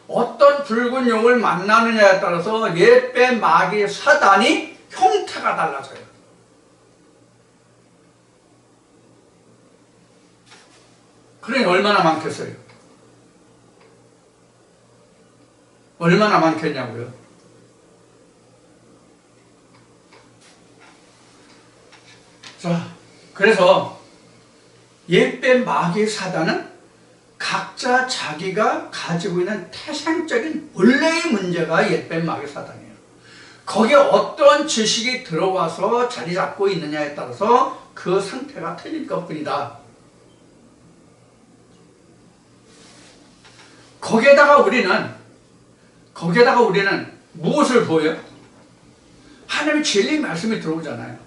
어떤 붉은 용을 만나느냐에 따라서 옛뱀 마귀 사단이 형태가 달라져요. 그러니 얼마나 많겠어요? 얼마나 많겠냐고요. 자, 그래서 옛뱀 마귀 사단은 각자 자기가 가지고 있는 태생적인 본래의 문제가 옛뱀 마귀 사단이에요. 거기에 어떤 지식이 들어와서 자리 잡고 있느냐에 따라서 그 상태가 틀릴 것뿐이다. 거기에다가 우리는 무엇을 보여요? 하나님의 진리 말씀이 들어오잖아요.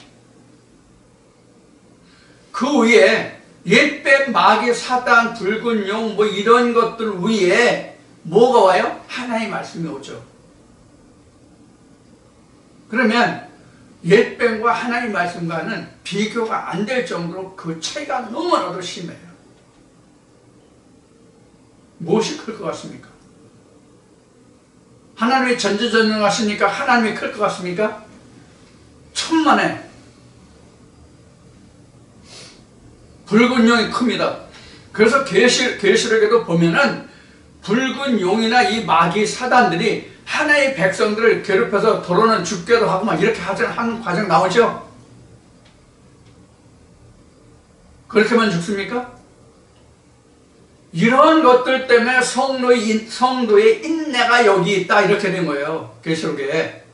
그 위에 옛뱀, 마귀, 사단, 붉은 용 뭐 이런 것들 위에 뭐가 와요? 하나님의 말씀이 오죠. 그러면 옛뱀과 하나님의 말씀과는 비교가 안 될 정도로 그 차이가 너무나도 심해요. 무엇이 클 것 같습니까? 하나님이 전지전능하시니까 하나님이 클 것 같습니까? 천만에 붉은 용이 큽니다. 그래서 계시록에도 보면은 붉은 용이나 이 마귀 사단들이 하나의 백성들을 괴롭혀서 도로는 죽게도 하고 막 이렇게 하는 과정 나오죠? 그렇게만 죽습니까? 이런 것들 때문에 성도의 인내가 여기 있다 이렇게 된 거예요. 계시록에.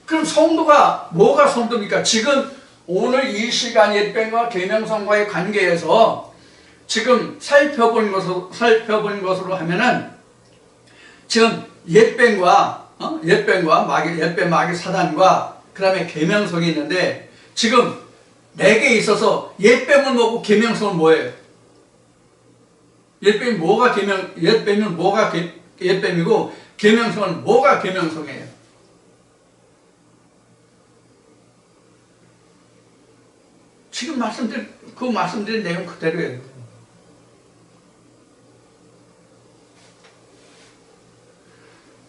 그럼 성도가 뭐가 성도입니까? 지금 오늘 이 시간 옛뱀과 계명성과의 관계에서 지금 살펴본 것으로 하면은 지금 옛뱀과 마귀, 옛뱀, 마귀, 사단과 그 다음에 계명성이 있는데 지금 내게 있어서 옛뱀은 뭐고 계명성은 뭐예요? 옛뱀은 뭐가 옛뱀이고 계명성은 뭐가 계명성이에요? 지금 말씀드린 내용 그대로예요.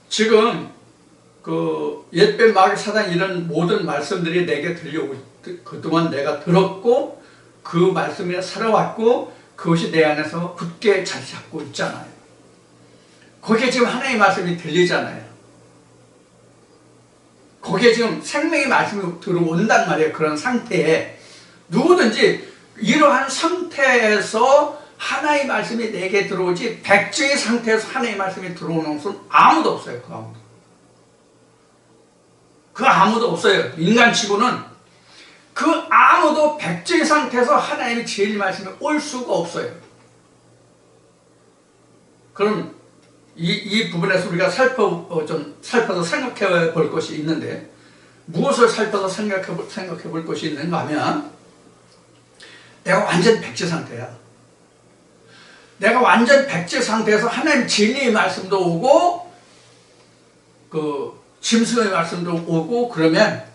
지금 그 옛뱀, 마귀, 사단 이런 모든 말씀들이 내게 들려오고 그동안 내가 들었고 그 말씀에 살아왔고 그것이 내 안에서 굳게 자리 잡고 있잖아요. 거기에 지금 하나님의 말씀이 들리잖아요. 거기에 지금 생명의 말씀이 들어온단 말이에요. 그런 상태에 누구든지 이러한 상태에서 하나의 말씀이 내게 들어오지 백지의 상태에서 하나의 말씀이 들어오는 것은 아무도 없어요. 그 아무도 없어요. 인간치고는 그 아무도 백지의 상태에서 하나님의 진리 말씀이 올 수가 없어요. 그럼 이 부분에서 우리가 살펴서 생각해 볼 것이 있는데 무엇을 살펴서 생각해 볼 것이 있는가 하면 내가 완전 백지 상태야. 내가 완전 백지 상태에서 하나님 진리의 말씀도 오고 그 짐승의 말씀도 오고 그러면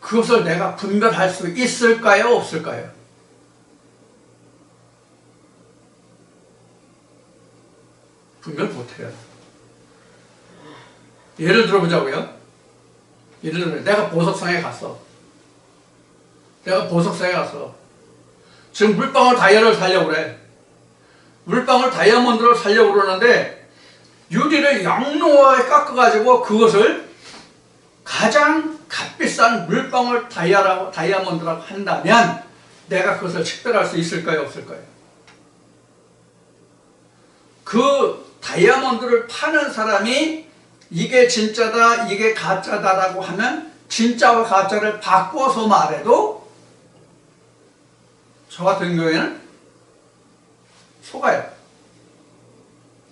그것을 내가 분별할 수 있을까요? 없을까요? 분별 못해요. 예를 들어보자고요. 예를 들어 내가 보석상에 갔어. 지금 물방울 다이아를 사려고 그래. 물방울 다이아몬드를 사려고 그러는데 유리를 양로하게 깎아가지고 그것을 가장 값비싼 물방울 다이아몬드라고 한다면 내가 그것을 식별할 수 있을까요? 없을까요? 그 다이아몬드를 파는 사람이 이게 진짜다, 이게 가짜다라고 하면 진짜와 가짜를 바꿔서 말해도 저 같은 경우에는 속아요.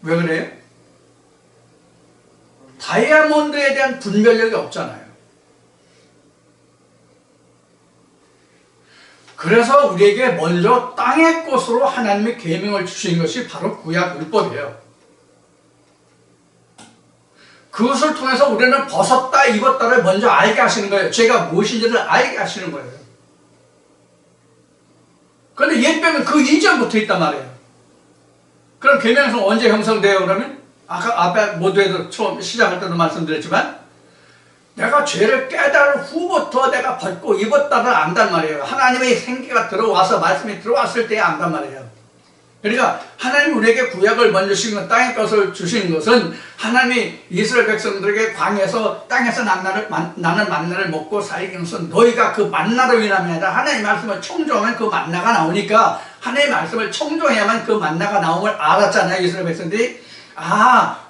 왜 그래요? 다이아몬드에 대한 분별력이 없잖아요. 그래서 우리에게 먼저 땅의 것으로 하나님의 계명을 주신 것이 바로 구약율법이에요. 그것을 통해서 우리는 벗었다 입었다를 먼저 알게 하시는 거예요. 죄가 무엇인지를 알게 하시는 거예요. 그런데 옛뱀은 그 이전부터 있단 말이에요. 그럼 계명성 언제 형성돼요? 그러면 아까 앞에 모두에도 처음 시작할 때도 말씀드렸지만 내가 죄를 깨달은 후부터 내가 벗고 입었다를 안단 말이에요. 하나님의 생기가 들어와서 말씀이 들어왔을 때 안단 말이에요. 그러니까 하나님 우리에게 구약을 먼저 주신 것, 땅의 것을 주신 것은 하나님이 이스라엘 백성들에게 광야에서 땅에서 나는 만나를 먹고 살기 위해서 너희가 그 만나로 인하면 아니라 하나님의 말씀을 청종하면 그 만나가 나오니까 하나님의 말씀을 청종해야만 그 만나가 나옴을 알았잖아요. 이스라엘 백성들이.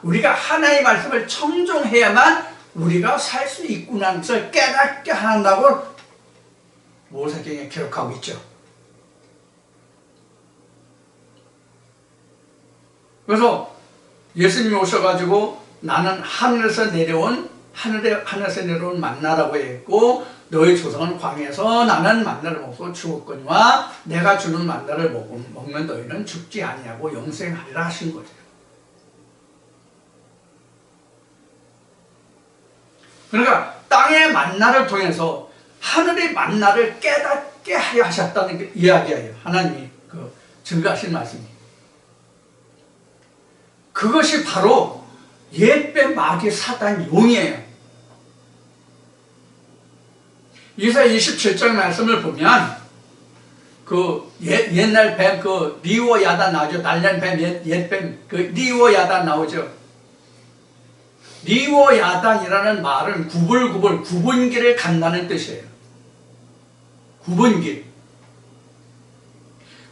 우리가 하나님의 말씀을 청종해야만 우리가 살 수 있구나 것을 깨닫게 한다고 모세경에 기록하고 있죠. 그래서 예수님이 오셔가지고 나는 하늘에서 내려온 만나라고 했고 너희 조상은 광야에서 나는 만나를 먹고 죽었거니와 내가 주는 만나를 먹는 너희는 죽지 아니하고 영생하리라 하신 거죠. 그러니까 땅의 만나를 통해서 하늘의 만나를 깨닫게 하려 하셨다는 이야기예요. 하나님이 증거하신 말씀이. 그것이 바로 옛배 마귀 사단 용이에요. 이사야 27장 말씀을 보면 옛날 뱀 리오 야단 나오죠. 날년 뱀 옛뱀 리오 야단 나오죠. 리오 야단이라는 말은 구분길에 간다는 뜻이에요. 구분길.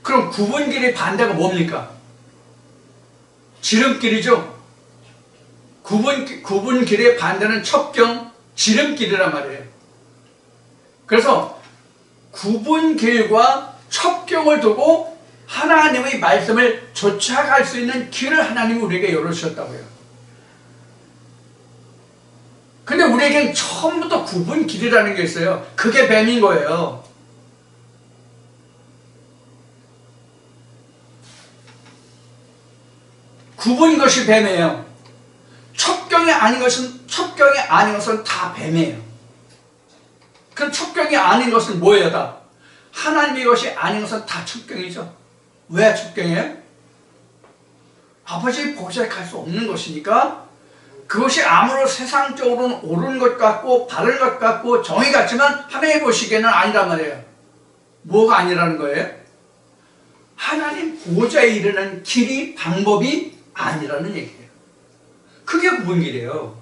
그럼 구분길의 반대가 뭡니까? 지름길이죠. 구분길의 반대는 첩경, 지름길이란 말이에요. 그래서 구분길과 첩경을 두고 하나님의 말씀을 쫓아갈 수 있는 길을 하나님이 우리에게 열어주셨다고요. 근데 우리에겐 처음부터 구분길이라는 게 있어요. 그게 뱀인 거예요. 구분 것이 뱀이에요. 첩경이 아닌 것은 다 뱀이에요. 그럼 첩경이 아닌 것은 뭐예요? 다 하나님의 것이 아닌 것은 다 첩경이죠. 왜 첩경이에요? 아버지 보좌에 갈 수 없는 것이니까 그것이 아무런 세상적으로는 옳은 것 같고 바른 것 같고 정의 같지만 하나님 보시기에는 아니란 말이에요. 뭐가 아니라는 거예요? 하나님 보좌에 이르는 길이 방법이 아니라는 얘기예요. 그게 구분길이에요.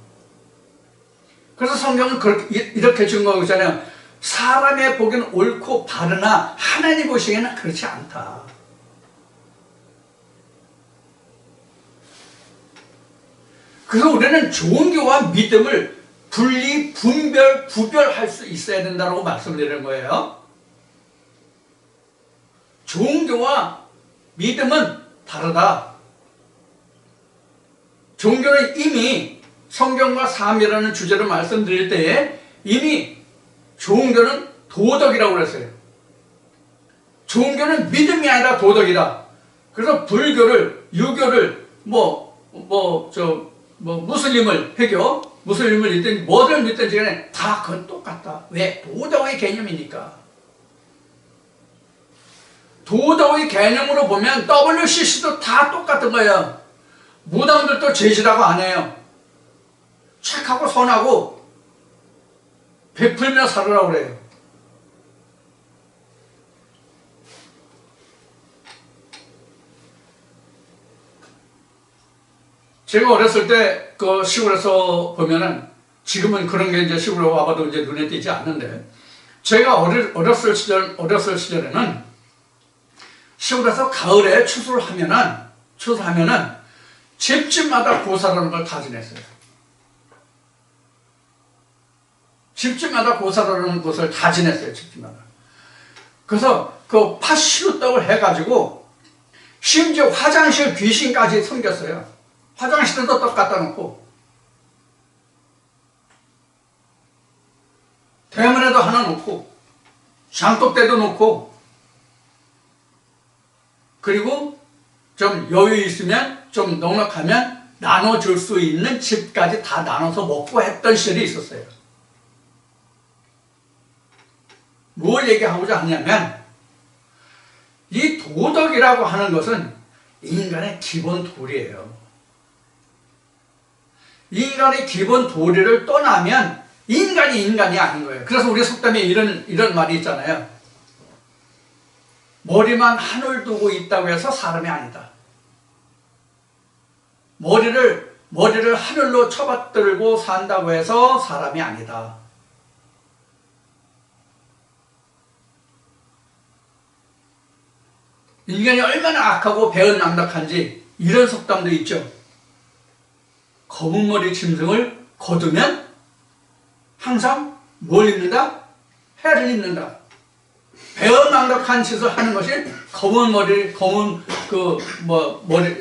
그래서 성경은 이렇게 증거하고 있잖아요. 사람의 보기는 옳고 바르나 하나님 보시기에는 그렇지 않다. 그래서 우리는 종교와 믿음을 구별할 수 있어야 된다고 말씀드리는 거예요. 종교와 믿음은 다르다. 종교는 이미 성경과 삶이라는 주제로 말씀드릴 때에 이미 종교는 도덕이라고 그랬어요. 종교는 믿음이 아니라 도덕이다. 그래서 불교를, 유교를, 무슬림을 믿든 뭐를 믿든지 간에 다 그건 똑같다. 왜? 도덕의 개념이니까. 도덕의 개념으로 보면 WCC도 다 똑같은 거예요. 무당들도 죄지라고 안 해요. 착하고 선하고 베풀며 살으라고 그래요. 제가 어렸을 때 그 시골에서 보면은 지금은 그런 게 이제 시골에 와봐도 이제 눈에 띄지 않는데 제가 어렸을 시절에는 시골에서 가을에 추수를 하면은 집집마다 고사라는 걸 다 지냈어요. 집집마다 고사라는 것을 다 지냈어요. 집집마다. 그래서 그 팥시루떡을 해가지고 심지어 화장실 귀신까지 섬겼어요. 화장실에도 떡 갖다 놓고 대문에도 하나 놓고 장독대도 놓고 그리고 좀 여유 있으면 좀 넉넉하면 나눠줄 수 있는 집까지 다 나눠서 먹고 했던 시절이 있었어요. 뭘 얘기하고자 하냐면 이 도덕이라고 하는 것은 인간의 기본 도리예요. 인간의 기본 도리를 떠나면 인간이 아닌 거예요. 그래서 우리 속담에 이런 말이 있잖아요. 머리만 하늘 두고 있다고 해서 사람이 아니다. 머리를 하늘로 쳐받들고 산다고 해서 사람이 아니다. 인간이 얼마나 악하고 배은망덕한지 이런 속담도 있죠. 검은 머리 짐승을 거두면 항상 뭘 입는다? 해를 입는다. 배은망덕한 짓을 하는 것이 검은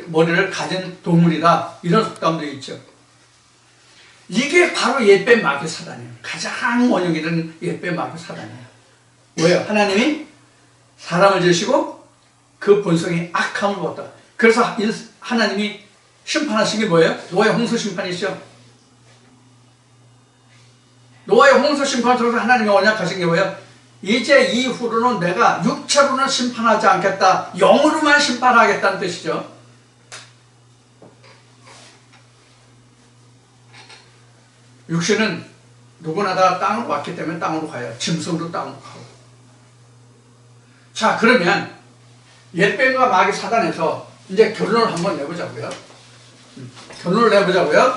머리를 가진 동물이다. 이런 속담도 있죠. 이게 바로 옛뱀 마귀 사단이에요. 가장 원흉이 되는 옛뱀 마귀 사단이에요. 뭐예요? 하나님이 사람을 지으시고 그 본성이 악함을 보았다. 그래서 하나님이 심판하신 게 뭐예요? 노아의 홍수 심판이죠. 노아의 홍수 심판을 통해서 하나님이 언약하신 게 뭐예요? 이제 이후로는 내가 육체로는 심판하지 않겠다. 영으로만 심판하겠다는 뜻이죠. 육신은 누구나 다 땅으로 왔기 때문에 땅으로 가요. 짐승도 땅으로 가고. 자, 그러면 옛뱀과 마귀 사단에서 이제 결론을 한번 내보자고요. 결론을 내보자고요.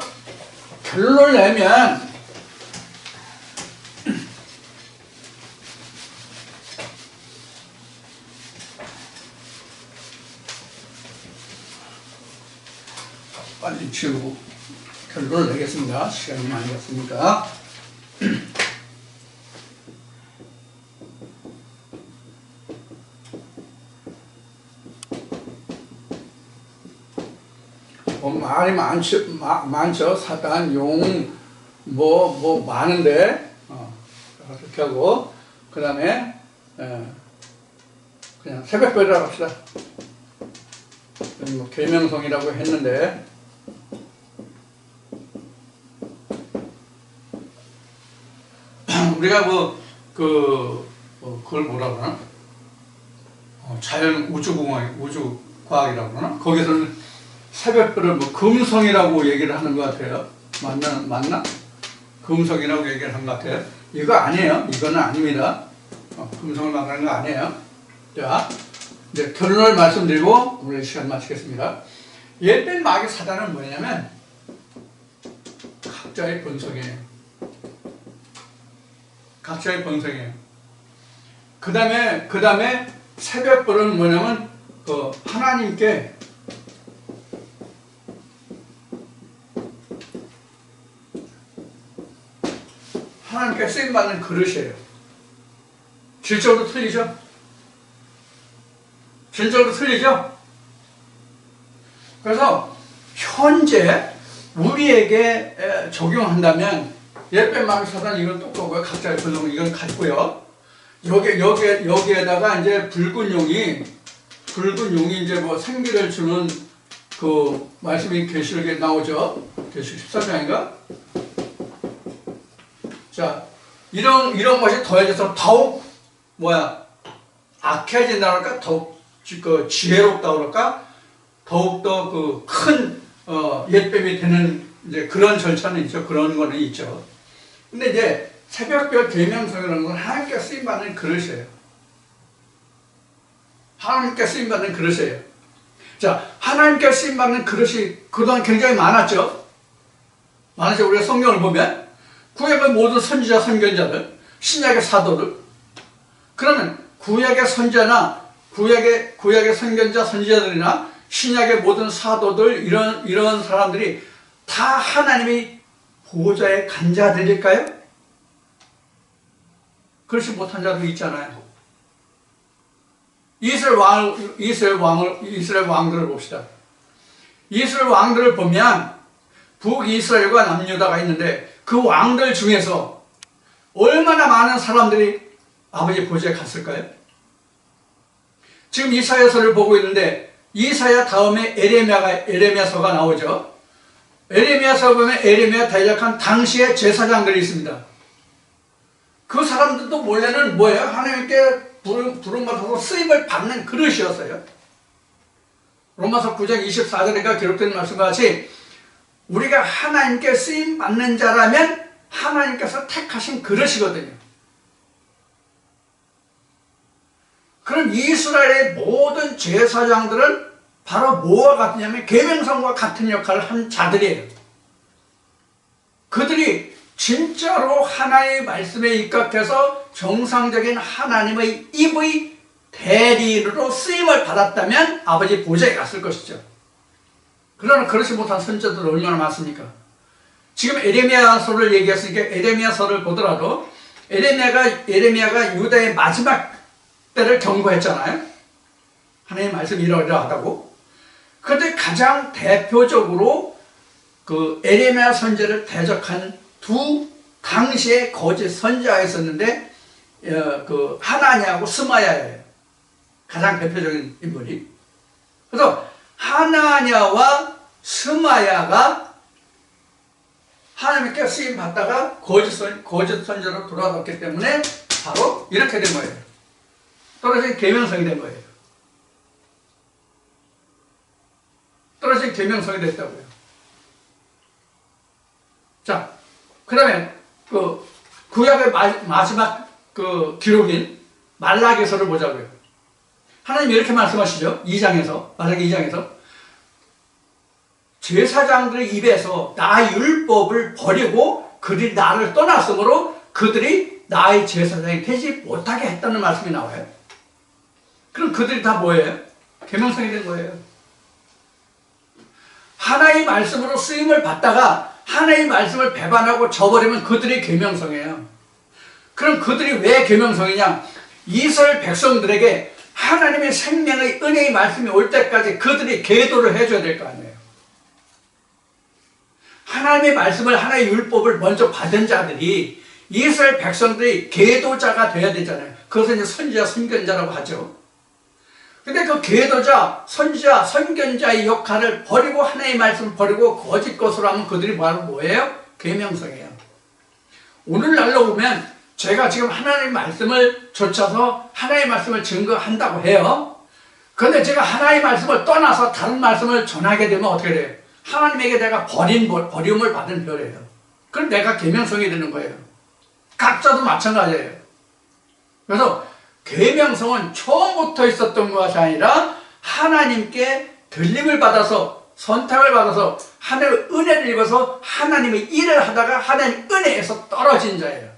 결론을 내면 빨리 지우고 결론을 내겠습니다. 시간이 많이 갔으니까. 말이 많죠. 사단, 용, 많은데, 그렇게 하고, 그 다음에, 그냥 새벽별이라고 합시다. 계명성이라고 했는데, 우리가 그걸 뭐라 그러나? 자연 우주과학이라고 그러나? 거기서는 새벽별을 금성이라고 얘기를 하는 것 같아요. 맞나? 금성이라고 얘기를 한 것 같아요. 이거 아니에요. 이거는 아닙니다. 금성을 말하는 거 아니에요. 자, 이제 결론을 말씀드리고 오늘 시간 마치겠습니다. 옛뱀 마귀 사단은 뭐냐면 각자의 본성이에요. 각자의 본성이에요. 그 다음에 새벽별은 뭐냐면 하나님께 쓰임받는 그릇이에요. 질적으로 틀리죠? 질적으로 틀리죠? 그래서 현재 우리에게 적용한다면 옛뱀 마귀 사단 이건 똑똑하고요. 각자의 본성 이건 같고요. 여기에다가 이제 붉은 용이 이제 생기를 주는 그 말씀이 계시록에 나오죠. 계시록 14장인가? 자, 이런 것이 더해져서 더욱 악해진다 그럴까? 더욱 지혜롭다 그럴까? 더욱더 큰 옛뱀이 되는 이제 그런 절차는 있죠. 그런 거는 있죠. 근데 이제 새벽별 계명성이라는 건 하나님께 쓰임받는 그릇이에요. 하나님께 쓰임받는 그릇이에요. 자, 하나님께 쓰임받는 그릇이 그동안 굉장히 많았죠. 우리가 성경을 보면 구약의 모든 선지자, 선견자들, 신약의 사도들, 그러면 구약의 선지자나 구약의 선견자, 선지자들이나 신약의 모든 사도들 이런 사람들이 다 하나님이 보호자의 간자들일까요? 그렇지 못한 자도 있잖아요. 이스라엘 왕들을 봅시다. 이스라엘 왕들을 보면 북이스라엘과 남유다가 있는데 그 왕들 중에서 얼마나 많은 사람들이 아버지 보좌에 갔을까요? 지금 이사야서를 보고 있는데 이사야 다음에 에레미야서가 나오죠. 에레미야서 보면 에레미야 대적한 당시의 제사장들이 있습니다. 그 사람들도 원래는 뭐예요? 하나님께 부름받아서 쓰임을 받는 그릇이었어요. 로마서 9장 24절에 기록된 말씀과 같이 우리가 하나님께 쓰임 받는 자라면 하나님께서 택하신 그릇이거든요. 그럼 이스라엘의 모든 제사장들은 바로 뭐와 같으냐면 계명성과 같은 역할을 한 자들이에요. 그들이 진짜로 하나님의 말씀에 입각해서 정상적인 하나님의 입의 대리인으로 쓰임을 받았다면 아버지 보좌에 갔을 것이죠. 그러나 그렇지 못한 선지자들 얼마나 많습니까? 지금 에레미야서를 얘기했으니까 에레미야서를 보더라도 에레미야가 유다의 마지막 때를 경고했잖아요. 하나님 말씀이 이러이러하다고. 그런데 가장 대표적으로 그 에레미야 선지자를 대적한 두 당시의 거짓 선지자가 있었는데 그 하나냐하고 스마야예요. 가장 대표적인 인물이. 그래서 하나냐와 스마야가 하나님께 쓰임 받다가 거짓 선지자로 돌아갔기 때문에 바로 이렇게 된 거예요. 떨어진 계명성이 된 거예요. 떨어진 계명성이 됐다고요. 자, 그다음에 그 구약의 마지막 그 기록인 말라기서를 보자고요. 하나님이 이렇게 말씀하시죠. 2장에서 말라기 2장에서 제사장들의 입에서 나의 율법을 버리고 그들이 나를 떠났으므로 그들이 나의 제사장이 되지 못하게 했다는 말씀이 나와요. 그럼 그들이 다 뭐예요? 계명성이 된 거예요. 하나의 말씀으로 쓰임을 받다가 하나의 말씀을 배반하고 저버리면 그들이 계명성이에요. 그럼 그들이 왜 계명성이냐? 이스라엘 백성들에게 하나님의 생명의 은혜의 말씀이 올 때까지 그들이 계도를 해줘야 될 거 아니에요. 하나님의 말씀을, 하나의 율법을 먼저 받은 자들이, 이스라엘 백성들이 계도자가 돼야 되잖아요. 그것을 이제 선지자, 선견자라고 하죠. 근데 그 계도자, 선지자, 선견자의 역할을 버리고 하나님의 말씀을 버리고 거짓 것으로 하면 그들이 뭐예요? 계명성이에요. 오늘날로 보면 제가 지금 하나님의 말씀을 좇아서 하나님의 말씀을 증거한다고 해요. 그런데 제가 하나님의 말씀을 떠나서 다른 말씀을 전하게 되면 어떻게 돼요? 하나님에게 내가 버림을 받은 별이에요. 그럼 내가 계명성이 되는 거예요. 각자도 마찬가지예요. 그래서 계명성은 처음부터 있었던 것이 아니라 하나님께 들림을 받아서, 선택을 받아서 하나님의 은혜를 입어서 하나님의 일을 하다가 하나님의 은혜에서 떨어진 자예요.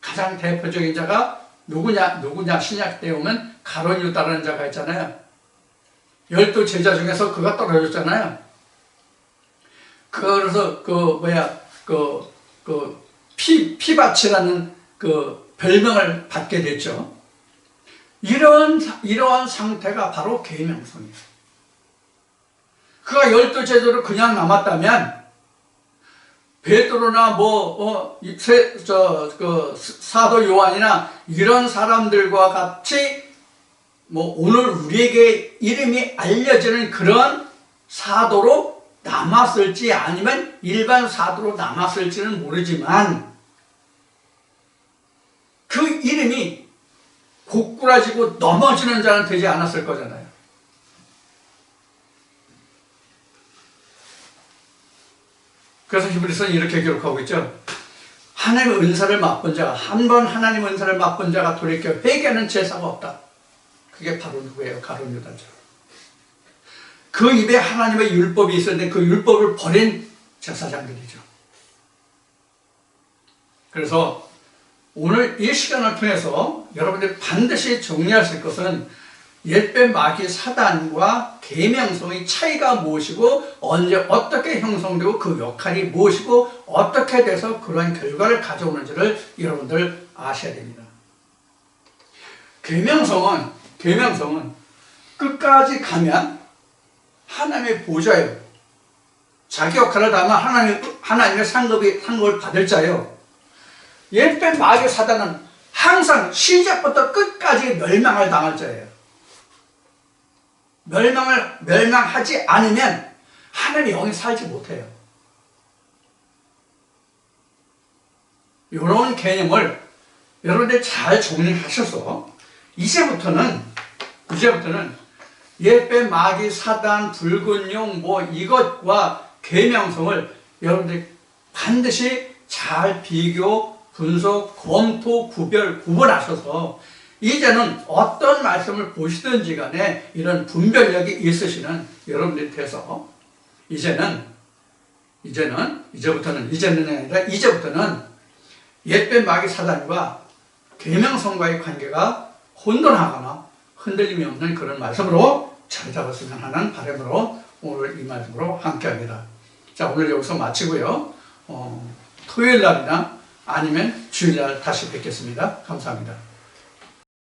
가장 대표적인 자가 누구냐 신약 때 오면 가룟 유다라는 자가 있잖아요. 12 제자 중에서 그가 떨어졌잖아요. 그래서 피밭이라는 그 별명을 받게 됐죠. 이러한 상태가 바로 계명성이에요. 그가 12 제자로 그냥 남았다면 베드로나 사도 요한이나 이런 사람들과 같이 오늘 우리에게 이름이 알려지는 그런 사도로 남았을지 아니면 일반 사도로 남았을지는 모르지만 그 이름이 고꾸라지고 넘어지는 자는 되지 않았을 거잖아요. 그래서 히브리서는 이렇게 기록하고 있죠. 하나님의 은사를 맛본 자가, 한 번 하나님의 은사를 맛본 자가 돌이켜 회개하는 제사가 없다. 그게 바로 누구예요? 가룟 유다죠. 그 입에 하나님의 율법이 있었는데 그 율법을 버린 제사장들이죠. 그래서 오늘 이 시간을 통해서 여러분들이 반드시 정리하실 것은 옛뱀 마귀 사단과 계명성의 차이가 무엇이고 언제 어떻게 형성되고 그 역할이 무엇이고 어떻게 돼서 그러한 결과를 가져오는지를 여러분들 아셔야 됩니다. 계명성은 끝까지 가면 하나님의 보좌예요. 자기 역할을 다하면 하나님의 상급을 받을 자예요. 옛뱀 마귀 사단은 항상 시작부터 끝까지 멸망을 당할 자예요. 멸망하지 않으면 하나님의 영이 살지 못해요. 이런 개념을 여러분들이 잘 정리하셔서 이제부터는 옛뱀 마귀 사단 붉은 용 이것과 계명성을 여러분들이 반드시 잘 비교 분석 검토 구분하셔서 이제는 어떤 말씀을 보시든지 간에 이런 분별력이 있으시는 여러분들이 돼서 이제부터는 옛뱀 마귀 사단과 계명성과의 관계가 혼돈하거나 흔들림이 없는 그런 말씀으로 잘 잡았으면 하는 바람으로 오늘 이 말씀으로 함께합니다. 자, 오늘 여기서 마치고요. 토요일 날이나 아니면 주일날 다시 뵙겠습니다. 감사합니다.